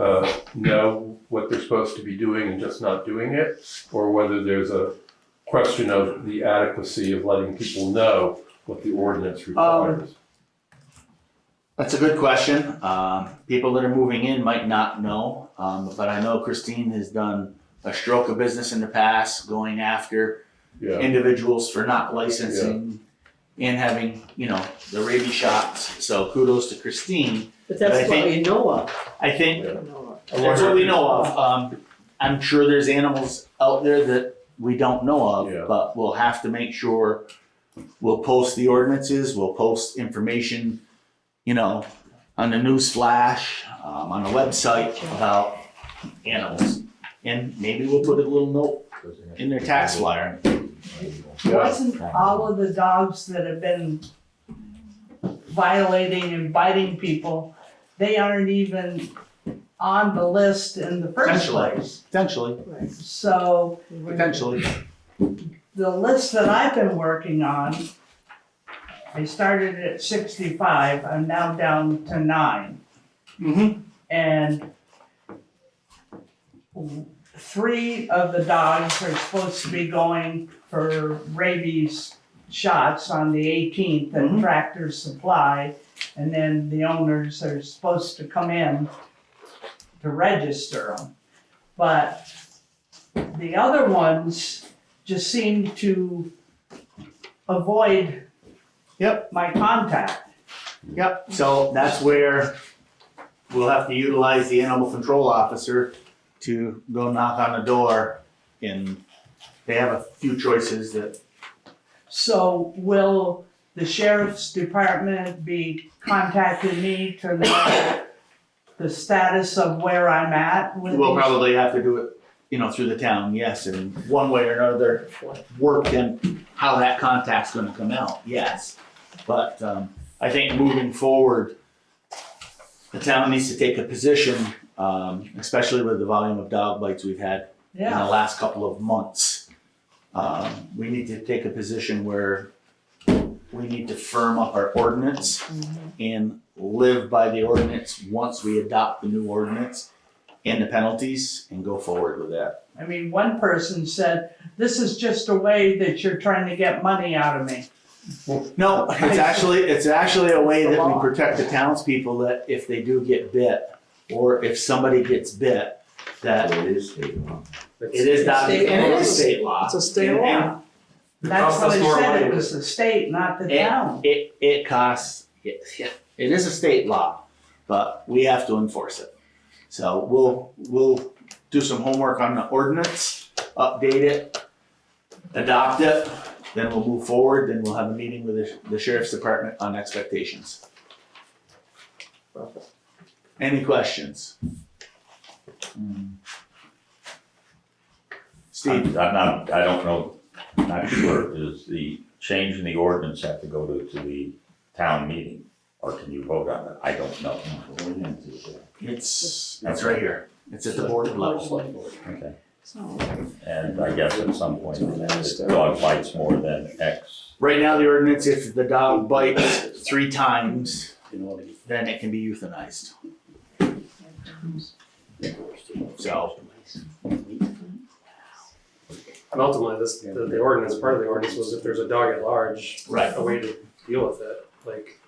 know what they're supposed to be doing and just not doing it, or whether there's a question of the adequacy of letting people know what the ordinance requires. that's a good question. People that are moving in might not know, but I know Christine has done a stroke of business in the past, going after Yeah, individuals for not licensing and having, the rabies shots. So kudos to Christine. But But I that's what think- we know of. I think Yeah. that's what we know of. I'm sure there's animals out there that we don't know Yeah. of, but we'll have to make sure we'll post the ordinances, we'll post information, on the news flash, on the website about animals. And maybe we'll put a little note in their tax flyer. Wasn't all of the dogs that have been violating and biting people, they aren't even on the list in the first Potentially. place? Potentially, So potentially. the list that I've been working on, I started at 65, I'm now down to 9. Mm-hmm. And 3 of the dogs are supposed to be going for rabies shots on the 18th at Tractor Supply. And then the owners are supposed to come in to register them. But the other ones just seem to avoid my contact. Yep, so that's where we'll have to utilize the animal control officer to go knock on the door, and they have a few choices that, So will the sheriff's department be contacting me to know the status of where I'm at with we'll these? probably have to do it, through the town, yes, and one way or another, work in how that contact's gonna come out, yes. But, I think moving forward, the town needs to take a position, especially with the volume of dog bites we've had in the Yeah, last couple of months. We need to take a position where we need to firm up our ordinance and live by the ordinance once we adopt the new ordinance and the penalties and go forward with that. I mean, one person said, this is just a way that you're trying to get money out of me. No, it's actually a way that we protect the townspeople, that if they do get bit, or if somebody gets bit, that It is state law. it is not, and it is state law. It's a state And- law. That's costs what us I more said, money. it was the state, not the It, town. it costs, it is a state law, but we have to enforce it. So we'll do some homework on the ordinance, update it, adopt it, then we'll move forward, then we'll have a meeting with the sheriff's department on expectations. Any questions? Steve? I don't know, not sure, does the change in the ordinance have to go to the town meeting? Or can you vote on it? I don't know. It's right here. It's at the board level. Okay. So, And I guess at some point, if the dog bites more than X. Right now, the ordinance, if the dog bites 3 times, then it can be euthanized. So, And ultimately, the ordinance, part of the ordinance was if there's a dog at large, Right. a way to deal with it, like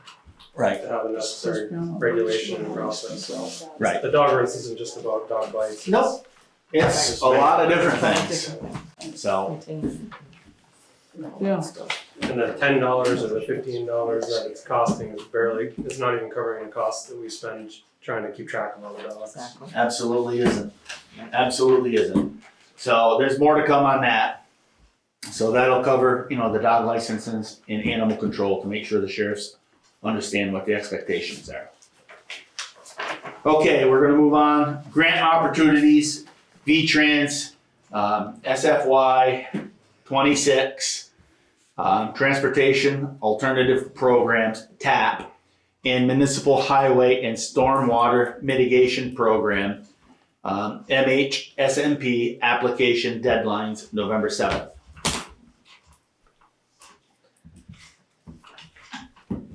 right, to have a necessary regulation and process, so. right. The dog ordinance isn't just about dog bites. Nope. It's a lot of different things. So, yeah, And the $10 or the $15 that it's costing is it's not even covering the cost that we spend trying to keep track of all the dogs. absolutely isn't. Absolutely isn't. So there's more to come on that. So that'll cover, the dog licenses and animal control to make sure the sheriffs understand what the expectations are. Okay, we're gonna move on. Grant opportunities, V-Trans, SFY 26, Transportation Alternative Programs, TAP, and Municipal Highway and Stormwater Mitigation Program, MHSMP application deadlines, November 7th.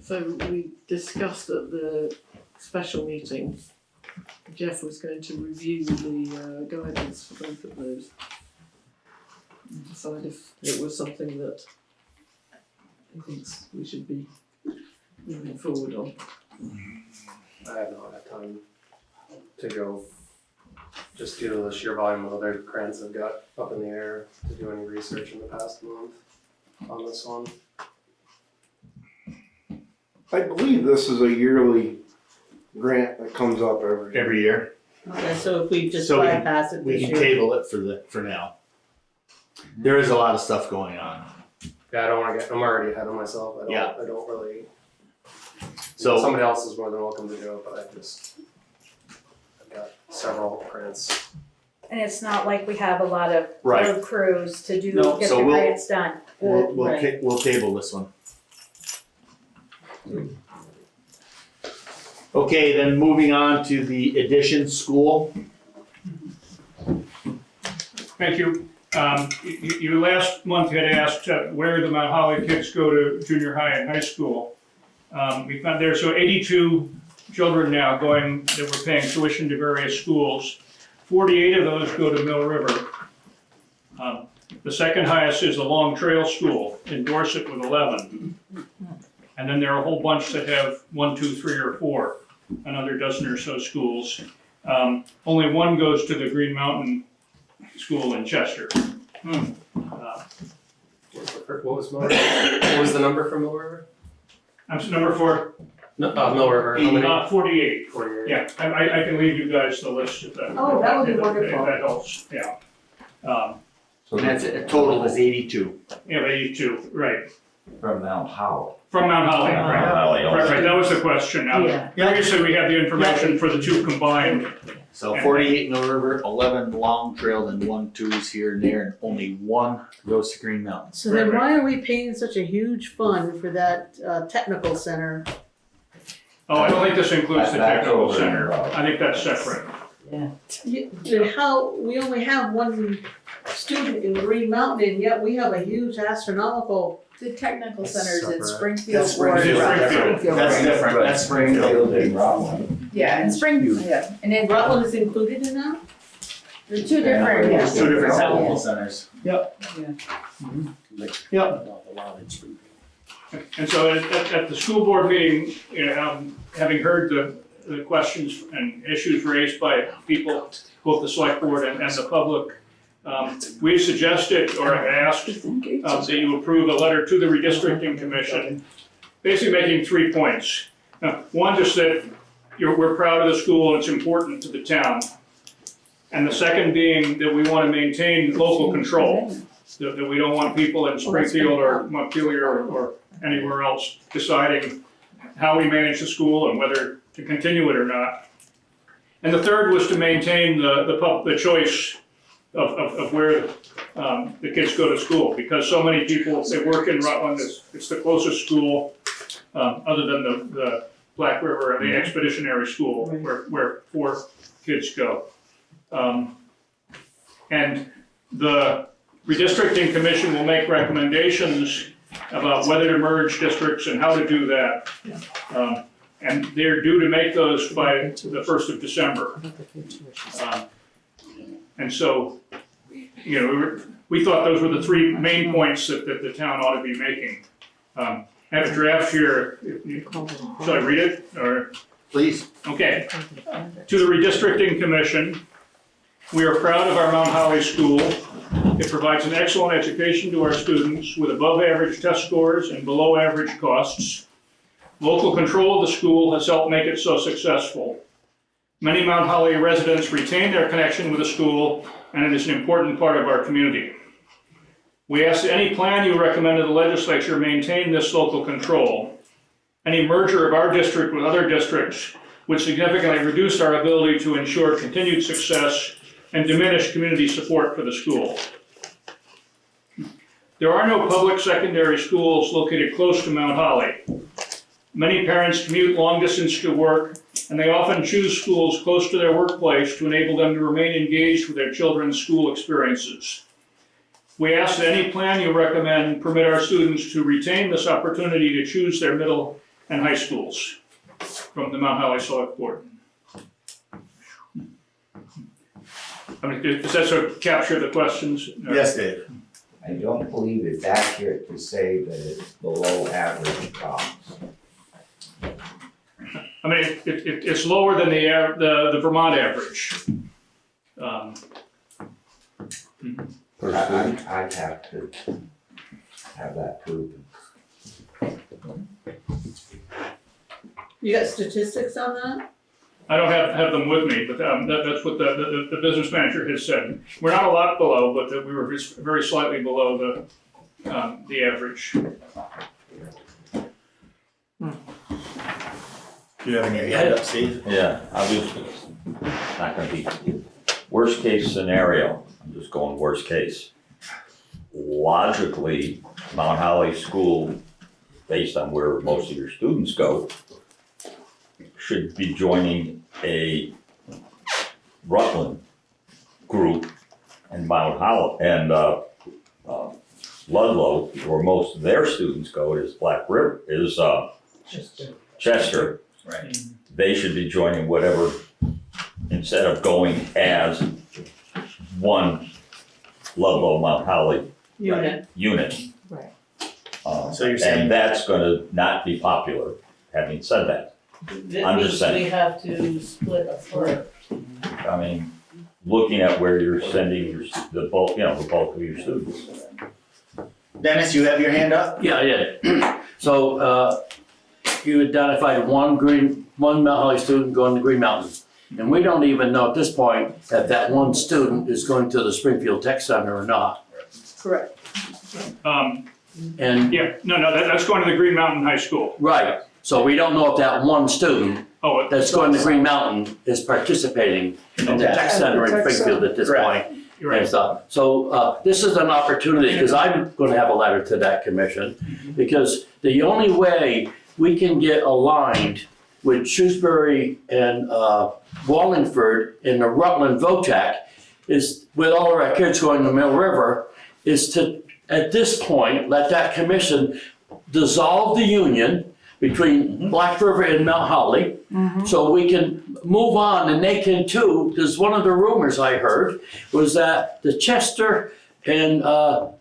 So we discussed at the special meeting, Jeff was going to review the guidance for both of those. And decide if it was something that he thinks we should be moving forward on. I have not had time to go, just due to the sheer volume of other grants I've got up in the air, to do any research in the past month on this one. I believe this is a yearly grant that comes up every Year. Okay, so if we just So we can- bypass it We this can year. table it for now. There is a lot of stuff going on. Yeah, I don't wanna I'm already ahead of myself, I Yeah. don't really, So, somebody else is more than welcome to do it, but I've got several grants. And it's not like we have a lot of Right. road crews to do, No, get so the we'll- grants done. we'll table this one. Okay, then moving on to the Addition School. Thank you. You last month had asked where the Mount Holly kids go to junior high and high school. We found there, so 82 children now going, that were paying tuition to various schools. 48 of those go to Mill River. The second highest is the Long Trail School in Dorset with 11. And then there are a whole bunch that have 1, 2, 3, or 4, another dozen or so schools. Only one goes to the Green Mountain School in Chester. What was Mill River? What was the number for Mill River? I'm number 4. No, Mill River. How many? 48. 48. Yeah, I can leave you guys the list if that. Oh, that would be if wonderful. that helps, yeah. So And that's, a total is 82. Yeah, 82, right. from Mount Holly. From Mount Holly, Mount right. Holly, Right, that was the question. Now, Yeah. previously we had the information for the two combined. So 48 Mill River, 11 Long Trail, and 1 2s here and there, and only 1 goes to Green Mountain. So then why are we paying such a huge fund for that technical center? Oh, I don't think this includes the That's technical over center. and above. I think that's separate. How, we only have one student in Green Mountain, and yet we have a huge astronomical. The technical That's centers at separate. Springfield. That's Springfield. or- Springfield. That's different, that's Springfield. in Rutland. Yeah, and Springfield, yeah, and then Rutland is included in that? the two different, yeah. 2 different technical centers. And so at the school board meeting, you know, having heard the questions and issues raised by people, both the select board and the public, we suggested or asked that you approve a letter to the redistricting commission, basically making 3 points. One, just that we're proud of the school and it's important to the town. And the second being that we want to maintain local control, that we don't want people in Springfield or Montpelier or anywhere else deciding how we manage the school and whether to continue it or not. And the third was to maintain the choice of where the kids go to school, because so many people, they work in Rutland, it's the closest school, other than the Black River and the Expeditionary School, where 4 kids go. And the redistricting commission will make recommendations about whether to merge districts and how to do that. And they're due to make those by the 1st of December. And so, you know, we thought those were the 3 main points that the town ought to be making. I have a draft here. Shall I read it, or? Please. Okay. To the redistricting commission, we are proud of our Mount Holly School. It provides an excellent education to our students with above average test scores and below average costs. Local control of the school has helped make it so successful. Many Mount Holly residents retain their connection with the school, and it is an important part of our community. We ask that any plan you recommend to the legislature maintain this local control. Any merger of our district with other districts would significantly reduce our ability to ensure continued success and diminish community support for the school. There are no public secondary schools located close to Mount Holly. Many parents commute long distance to work, and they often choose schools close to their workplace to enable them to remain engaged with their children's school experiences. We ask that any plan you recommend permit our students to retain this opportunity to choose their middle and high schools. From the Mount Holly Selectboard. I mean, does that sort of capture the questions? Yes, Dave. I don't believe it's accurate to say that it's below average costs. I mean, it's lower than the Vermont average. I'd have to have that proven. You got statistics on that? I don't have them with me, but that's what the business manager has said. We're not a lot below, but that we were very slightly below the average. Do you have any head up, Steve? Yeah, obviously, not gonna be, worst case scenario, I'm just going worst case. Logically, Mount Holly School, based on where most of your students go, should be joining a Rutland group, and and Mount Holly and Ludlow, where most of their students go, is Black River, is Chester. Right. They should be joining whatever, instead of going as one Ludlow, Mount Holly Unit. unit. Right. So you're saying- And that's gonna not be popular, having said that. That I'm means just saying. we have to split a third. I mean, looking at where you're sending the bulk of your students. Dennis, you have your hand up? Yeah, I did. So, you identified one Mount Holly student going to Green Mountain. And we don't even know at this point if that one student is going to the Springfield Tech Center or not. Correct. And, Yeah, no, that's going to the Green Mountain High School. right, so we don't know if that one student Oh, that's going to Green Mountain is participating in the Tech Center in Springfield at this point. you're And right. stuff. So, this is an opportunity, because I'm gonna have a letter to that commission, because the only way we can get aligned with Shrewsbury and, Wallingford and the Rutland VOTAC is, with all of our kids going to Mill River, is to, at this point, let that commission dissolve the union between Black River and Mount Holly, so we can move on, and they can too, because one of the rumors I heard was that the Chester and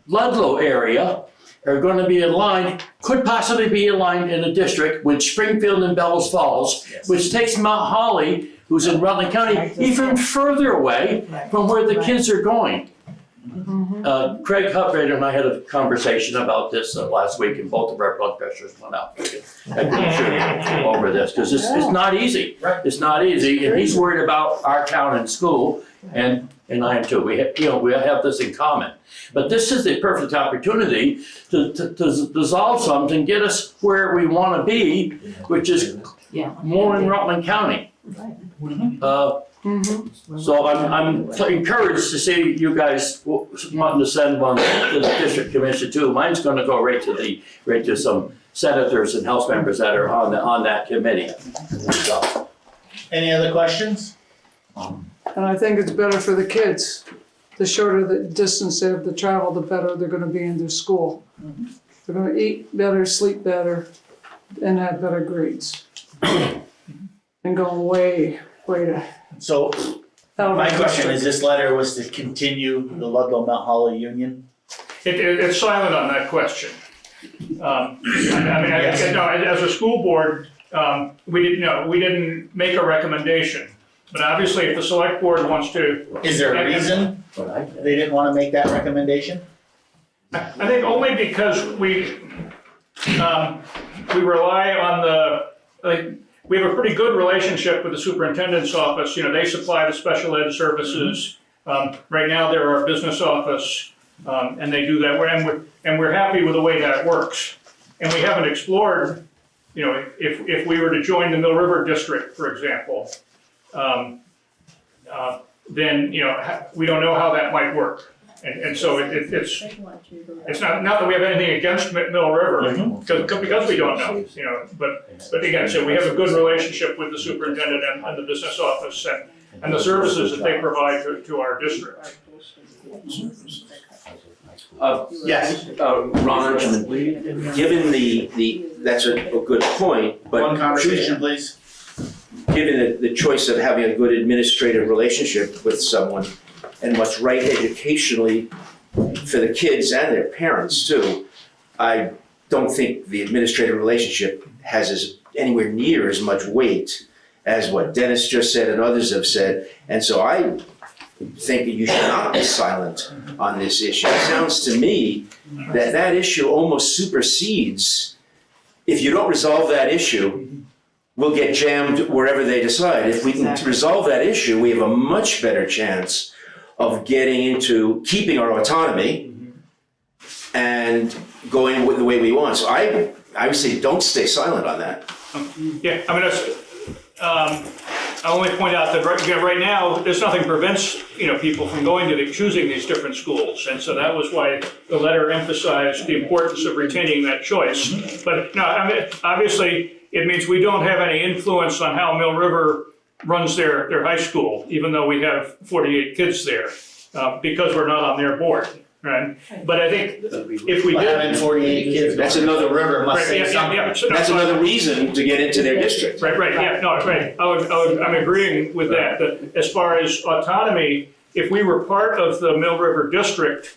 Ludlow area are gonna be aligned, could possibly be aligned in a district with Springfield and Bellows Falls, which takes Mount Holly, who's in Rutland County, even further away from where the kids are going. Craig Hubrader and I had a conversation about this last week, and both of our blood pressures went up over this, because it's not easy. It's not easy, and he's worried about our town and school, and I am too. We have this in common. But this is the perfect opportunity to dissolve something, get us where we want to be, which is more in Rutland County. So I'm encouraged to see you guys wanting to send one to the district commission too. Mine's gonna go right to some senators and House members that are on that committee. So, Any other questions? And I think it's better for the kids. The shorter the distance they have to travel, the better they're gonna be in their school. They're gonna eat better, sleep better, and have better grades. And go way to. So my question is, this letter was to continue the Ludlow Mount Holly Union? It's silent on that question. As a school board, we didn't make a recommendation. But obviously, if the select board wants to. Is there a reason they didn't want to make that recommendation? I think only because we rely on we have a pretty good relationship with the superintendent's office. They supply the special ed services. Right now, they're our business office, and they do that. And we're happy with the way that works. And we haven't explored, if we were to join the Mill River District, for example, then we don't know how that might work. And so it's not that we have anything against Mill River, because we don't know, but again, so we have a good relationship with the superintendent and the business office and the services that they provide to our district. Yes. Ron, given that's a good point, but. One conversation, please. Given the choice of having a good administrative relationship with someone and what's right educationally for the kids and their parents too, I don't think the administrative relationship has anywhere near as much weight as what Dennis just said and others have said. And so I think that you should not be silent on this issue. It sounds to me that issue almost supersedes, if you don't resolve that issue, we'll get jammed wherever they decide. If we can resolve that issue, we have a much better chance of getting into keeping our autonomy and going with the way we want. So I would say don't stay silent on that. Yeah, I only point out that right now, there's nothing prevents people from going to choosing these different schools, and so that was why the letter emphasized the importance of retaining that choice. But no, obviously, it means we don't have any influence on how Mill River runs their high school, even though we have 48 kids there. because we're not on their board, right? But I think if we But did. having 48 kids. That's another river must Right, say yeah, something. yeah, so no, That's another reason to get into their district. Right, yeah, no, right, I'm agreeing with that as far as autonomy, if we were part of the Mill River District,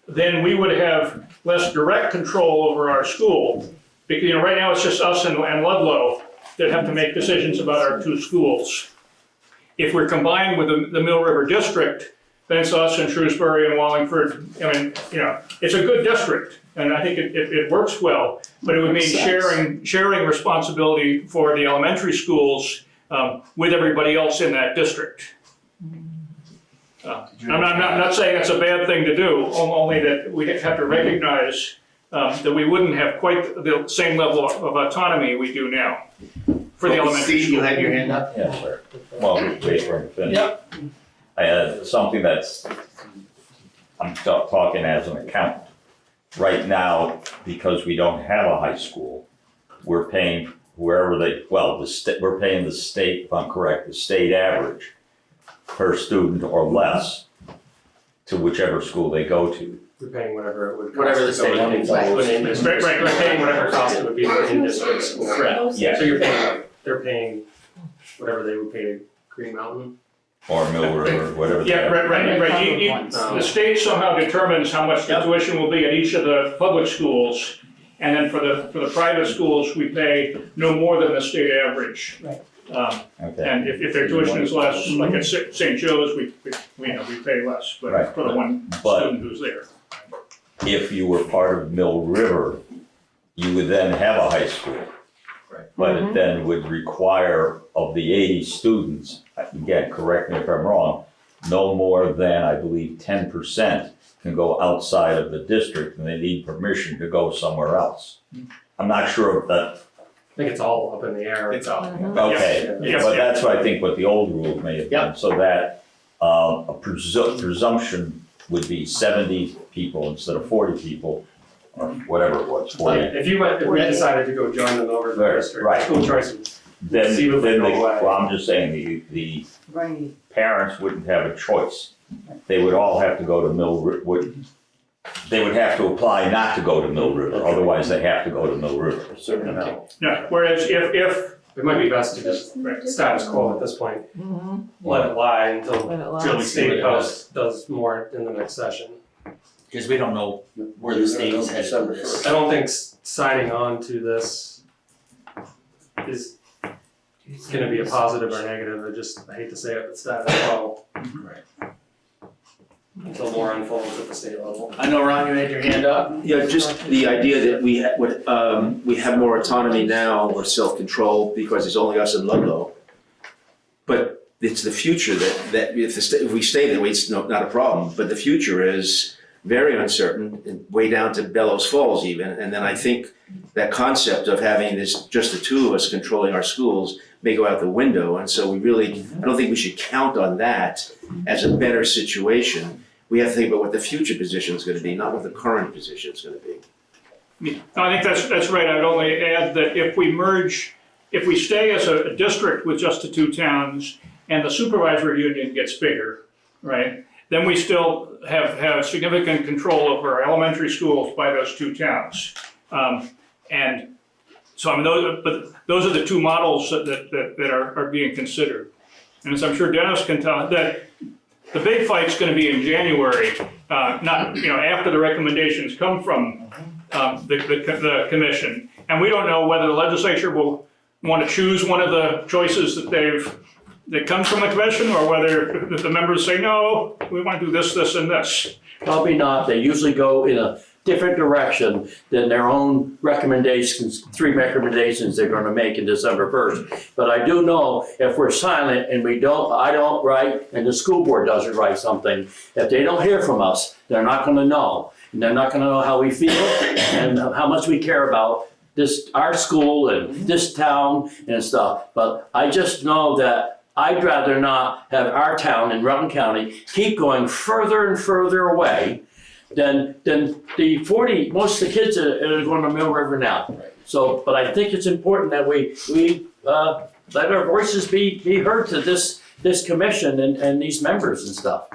then we would have less direct control over our school. Because, right now it's just us and Ludlow that have to make decisions about our two schools. If we're combined with the Mill River District, then it's us and Shrewsbury and Wallingford. I mean, it's a good district, and I think it works well, but it would mean sharing responsibility for the elementary schools with everybody else in that district. I'm not saying it's a bad thing to do, only that we have to recognize that we wouldn't have quite the same level of autonomy we do now for the elementary Steve, school. you had your hand up? Yeah, sure. Well, wait for him to finish. Yep. I had something I'm talking as an accountant. Right now, because we don't have a high school, we're paying we're paying the state, if I'm correct, the state average per student or less to whichever school they go to. We're paying whatever it would cost. Whatever the to go state in- owns. in district. Right. We're paying whatever cost it would be for in-district school. Correct. Yeah. So they're paying whatever they would pay to Green Mountain. Or Mill River, whatever. Yeah, right. The state somehow determines how much the tuition will be at each of the public schools. And then for the private schools, we pay no more than the state average. Right. Okay. And if their tuition is less, like at St. Joe's, we pay less, but Right. for the one But- student who's there. If you were part of Mill River, you would then have a high school. Right. But it then would require of the 80 students, again, correct me if I'm wrong, no more than, I believe, 10% can go outside of the district and they need permission to go somewhere else. I'm not sure if that, I think it's all up in the air. It's all. okay, Yes. but that's what I think what the old rule may have been, Yep. so that a presumption would be 70 people instead of 40 people, or whatever it was, 40. If we decided to go join the Mill River Right, District, right. school choice would Then, conceivably go away. well, I'm just saying, the Right. parents wouldn't have a choice. They would all have to go to they would have to apply not to go to Mill River, otherwise they have to go to Mill River. A certain amount. Yeah, whereas if It might be best to just status quo at this point, let it lie until Let it lie. the state does more in the next session. Because we don't know where the state is headed with this. I don't think signing on to this is gonna be a positive or negative. I hate to say it, but status quo. Until more unfolds at the state level. I know, Ron, you had your hand up. Yeah, just the idea that we have more autonomy now or self-control because it's only us and Ludlow. But it's the future that if we stay that way, it's not a problem. But the future is very uncertain, and way down to Bellows Falls even. And then I think that concept of having just the two of us controlling our schools may go out the window. And so I don't think we should count on that as a better situation. We have to think about what the future position is going to be, not what the current position is going to be. I think that's right. I'd only add that if we stay as a district with just the two towns and the supervisory union gets bigger, right, then we still have significant control over our elementary schools by those two towns. And so those are the two models that are being considered. And as I'm sure Dennis can tell, that the big fight's going to be in January, not after the recommendations come from the commission. And we don't know whether the legislature will want to choose one of the choices that comes from the commission, or whether the members say, no, we want to do this, this, and this. Probably not. They usually go in a different direction than their own recommendations, 3 recommendations they're gonna make in December 1st. But I do know if we're silent and I don't write, and the school board doesn't write something, if they don't hear from us, they're not gonna know. And they're not gonna know how we feel and how much we care about our school and this town and stuff. But I just know that I'd rather not have our town in Rutland County keep going further and further away than the 40, most of the kids are going to Mill River now. So, but I think it's important that we let our voices be heard to this commission and these members and stuff.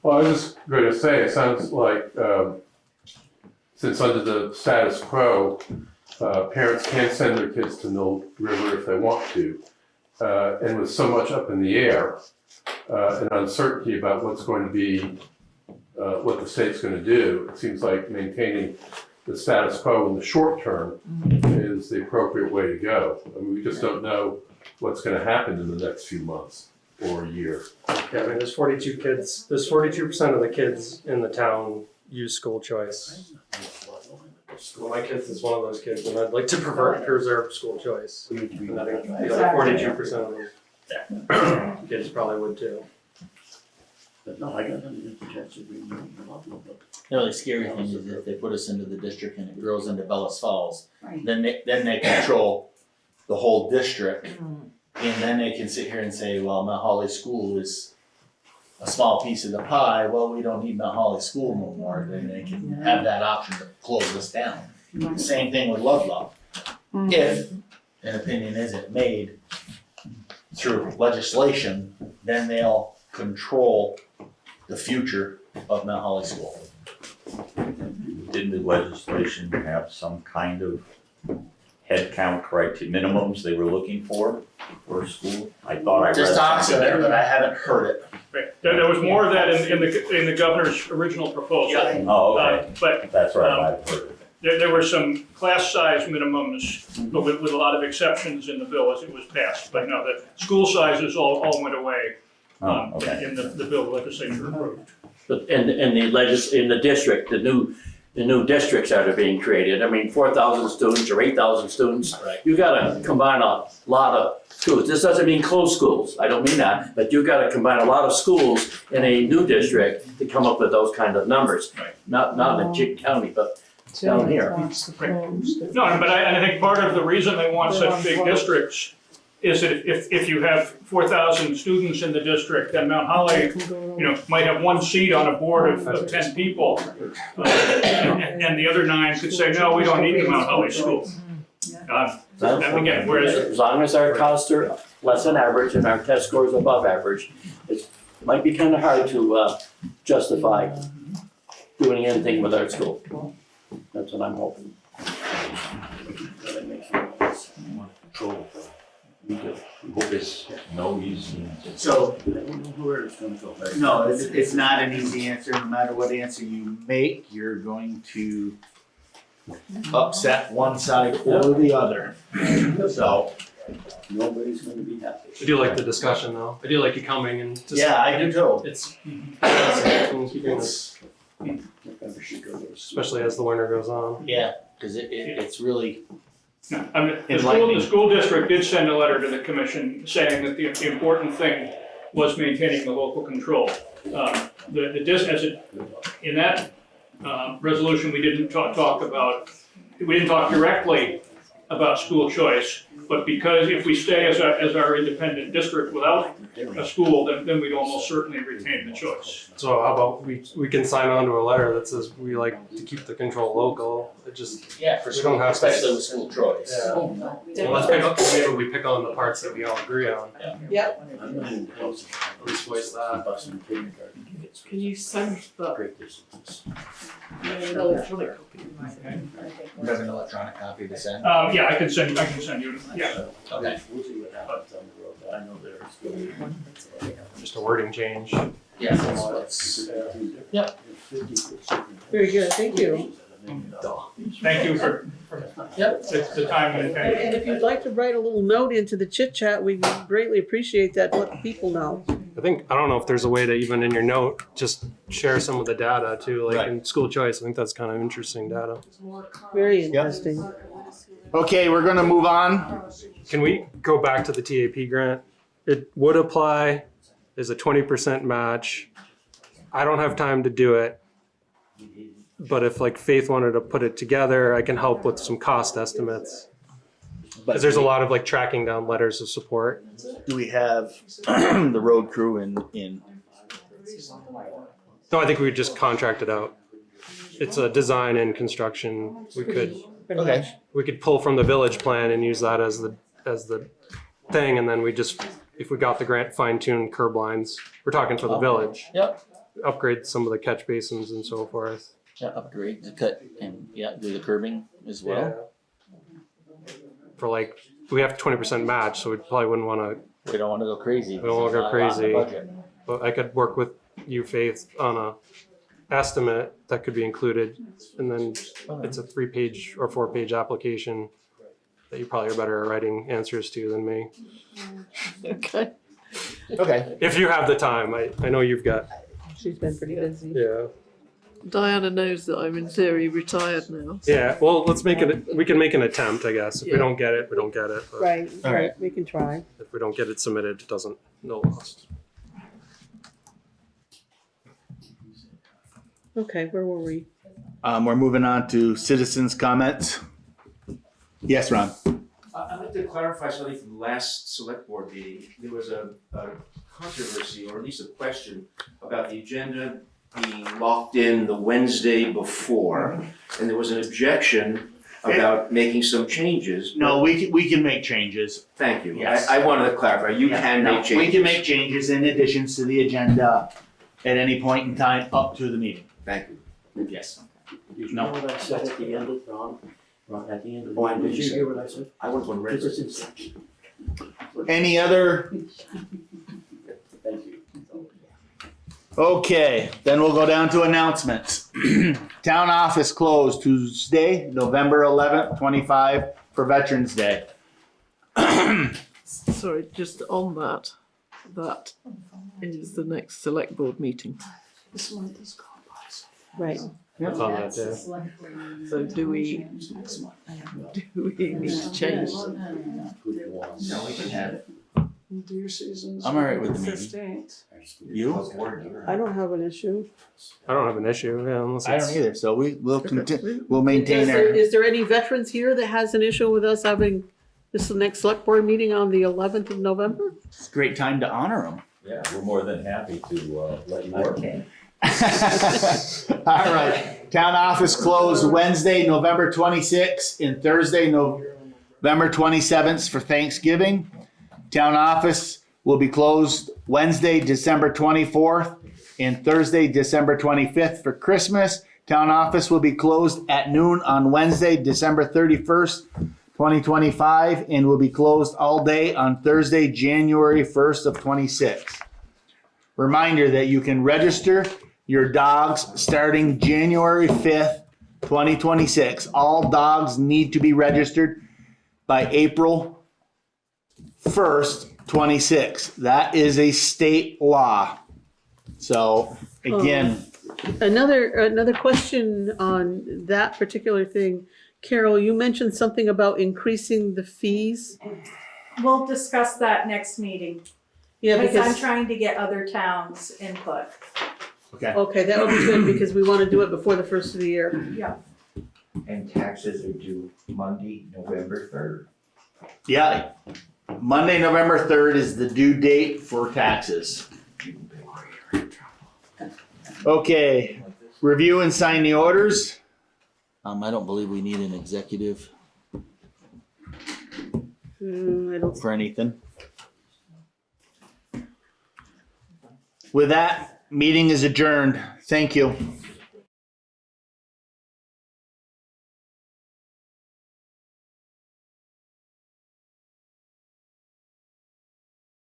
Well, I was just going to say, it sounds like, since under the status quo, parents can send their kids to Mill River if they want to. And with so much up in the air, and uncertainty about what's going to be, what the state's going to do, it seems like maintaining the status quo in the short term is the appropriate way to go. I mean, we just don't know what's going to happen in the next few months or a year. Yeah, I mean, there's 42% of the kids in the town use school choice. Well, my kids is one of those kids, and I'd like to preserve school choice. And I think the other 42% of those kids probably would too. But no, I got nothing against it. The only scary thing is if they put us into the district and it grows into Bellas Falls, then they control the whole district. And then they can sit here and say, well, Mount Holly School is a small piece of the pie. Well, we don't need Mount Holly School no more. Then they can have that option to close us down. Same thing with Ludlow. If an opinion isn't made through legislation, then they'll control the future of Mount Holly School. Didn't the legislation have some kind of head count criteria, minimums they were looking for a school? I thought I read Just talks something of it, there. but I haven't heard it. Right. There was more of that in the governor's original proposal. Oh, okay. But That's right, I've heard it. there were some class size minimums, but with a lot of exceptions in the bill as it was passed. But no, the school sizes all went away in the bill the legislature approved. But in the district, the new districts that are being created, I mean, 4,000 students or 8,000 students, you gotta combine a lot of schools. This doesn't mean close schools, I don't mean that, but you gotta combine a lot of schools in a new district to come up with those kind of numbers. Not in Chicken County, but down here. No, but I think part of the reason they want such big districts is that if you have 4,000 students in the district, then Mount Holly, might have one seat on a board of 10 people. And the other 9 could say, no, we don't need the Mount Holly school. And again, whereas. As long as our costs are less than average and our test scores above average, it might be kind of hard to justify doing anything with our school. That's what I'm hoping. We hope it's no easy answer. So, no, it's not an easy answer. No matter what answer you make, you're going to upset one side or the other. So, Nobody's gonna be happy. I do like the discussion though. I do like you coming and just. yeah, I do too. It's, It's especially as the winter goes on. Yeah, because it's really. I mean, the school district did send a letter to the commission saying that the important thing was maintaining the local control. In that resolution, we didn't talk directly about school choice, but because if we stay as our independent district without a school, then we'd almost certainly retain the choice. So how about we can sign on to a letter that says we like to keep the control local. It just Yeah, for we don't have to. especially with school choice. Yeah. Well, let's pick up. Maybe we pick on the parts that we all agree on. Yep. At least voice that. Can you send the Great distances. electronic copy? You have an electronic copy to send? Yeah, I can send you, yeah. Okay. I know there's. Just a wording change. Yeah, let's. Very good, thank you. Thank you for the time and attention. And if you'd like to write a little note into the chit chat, we greatly appreciate that, let the people know. I don't know if there's a way to even in your note, just share some of the data too, like in school choice. I think that's kind of interesting data. Very interesting. Okay, we're gonna move on. Can we go back to the TAP grant? It would apply as a 20% match. I don't have time to do it. But if like Faith wanted to put it together, I can help with some cost estimates. Because there's a lot of like tracking down letters of support. Do we have the road crew in? No, I think we would just contract it out. It's a design and construction. We could pull from the village plan and use that as the thing, and then we just, if we got the grant, fine tune curb lines. We're talking for the village. Yep. upgrade some of the catch basins and so forth. Yeah, upgrade, the cut, and do the curbing as well. For like, we have 20% match, so we probably wouldn't wanna, We don't wanna go crazy. We don't wanna go There's not a lot in the crazy. budget. but I could work with you, Faith, on a estimate that could be included. And then it's a 3-page or 4-page application that you probably are better at writing answers to than me. Okay. Okay. If you have the time, I know you've got, She's been pretty busy. yeah. Diana knows that I'm in theory retired now. Yeah, well, we can make an attempt, I guess. If we don't get it, we don't get it. But Right, All right. we can try. if we don't get it submitted, it doesn't, no loss. Okay, where were we? We're moving on to citizens' comments. Yes, Ron? I'd like to clarify something from the last select board meeting. There was a controversy, or at least a question, about the agenda being locked in the Wednesday before. And there was an objection about making some changes. No, we can make changes. Thank you. Yes. I wanted to clarify, you can No, make changes. We can make changes in additions to the agenda at any point in time up to the meeting. Thank you. Yes. Did you hear what I said at the end of, Ron, at the end of the Oh, I meeting? did Did you hear what I said? I was on record. Because it's in- Any other? Thank you. Okay, then we'll go down to announcements. Town office closed Tuesday, November 11th, 25 for Veterans Day. Sorry, just on that is the next select board meeting. This month is gone by so Right. It's on that day. So do we need to change? No, we can have it. Deer season's I'm all right with the meeting. 15th. You? I don't have an issue. I don't have an issue, yeah, unless I it's. don't either, so we'll maintain our. Is there any veterans here that has an issue with us having this next select board meeting on the 11th of November? It's a great time to honor them. Yeah, we're more than happy to let you work. All right, town office closed Wednesday, November 26th, and Thursday, November 27th for Thanksgiving. Town office will be closed Wednesday, December 24th, and Thursday, December 25th for Christmas. Town office will be closed at noon on Wednesday, December 31st, 2025, and will be closed all day on Thursday, January 1st of 26. Reminder that you can register your dogs starting January 5th, 2026. All dogs need to be registered by April 1st, 26. That is a state law. So again, Another question on that particular thing. Carol, you mentioned something about increasing the fees. We'll discuss that next meeting, Yeah, because I'm because, trying to get other towns' input. okay, that would be good because we want to do it before the first of the year. Yeah. And taxes are due Monday, November 3rd. yeah, Monday, November 3rd is the due date for taxes. Okay, review and sign the orders. I don't believe we need an executive I don't, For anything. With that, meeting is adjourned. Thank you.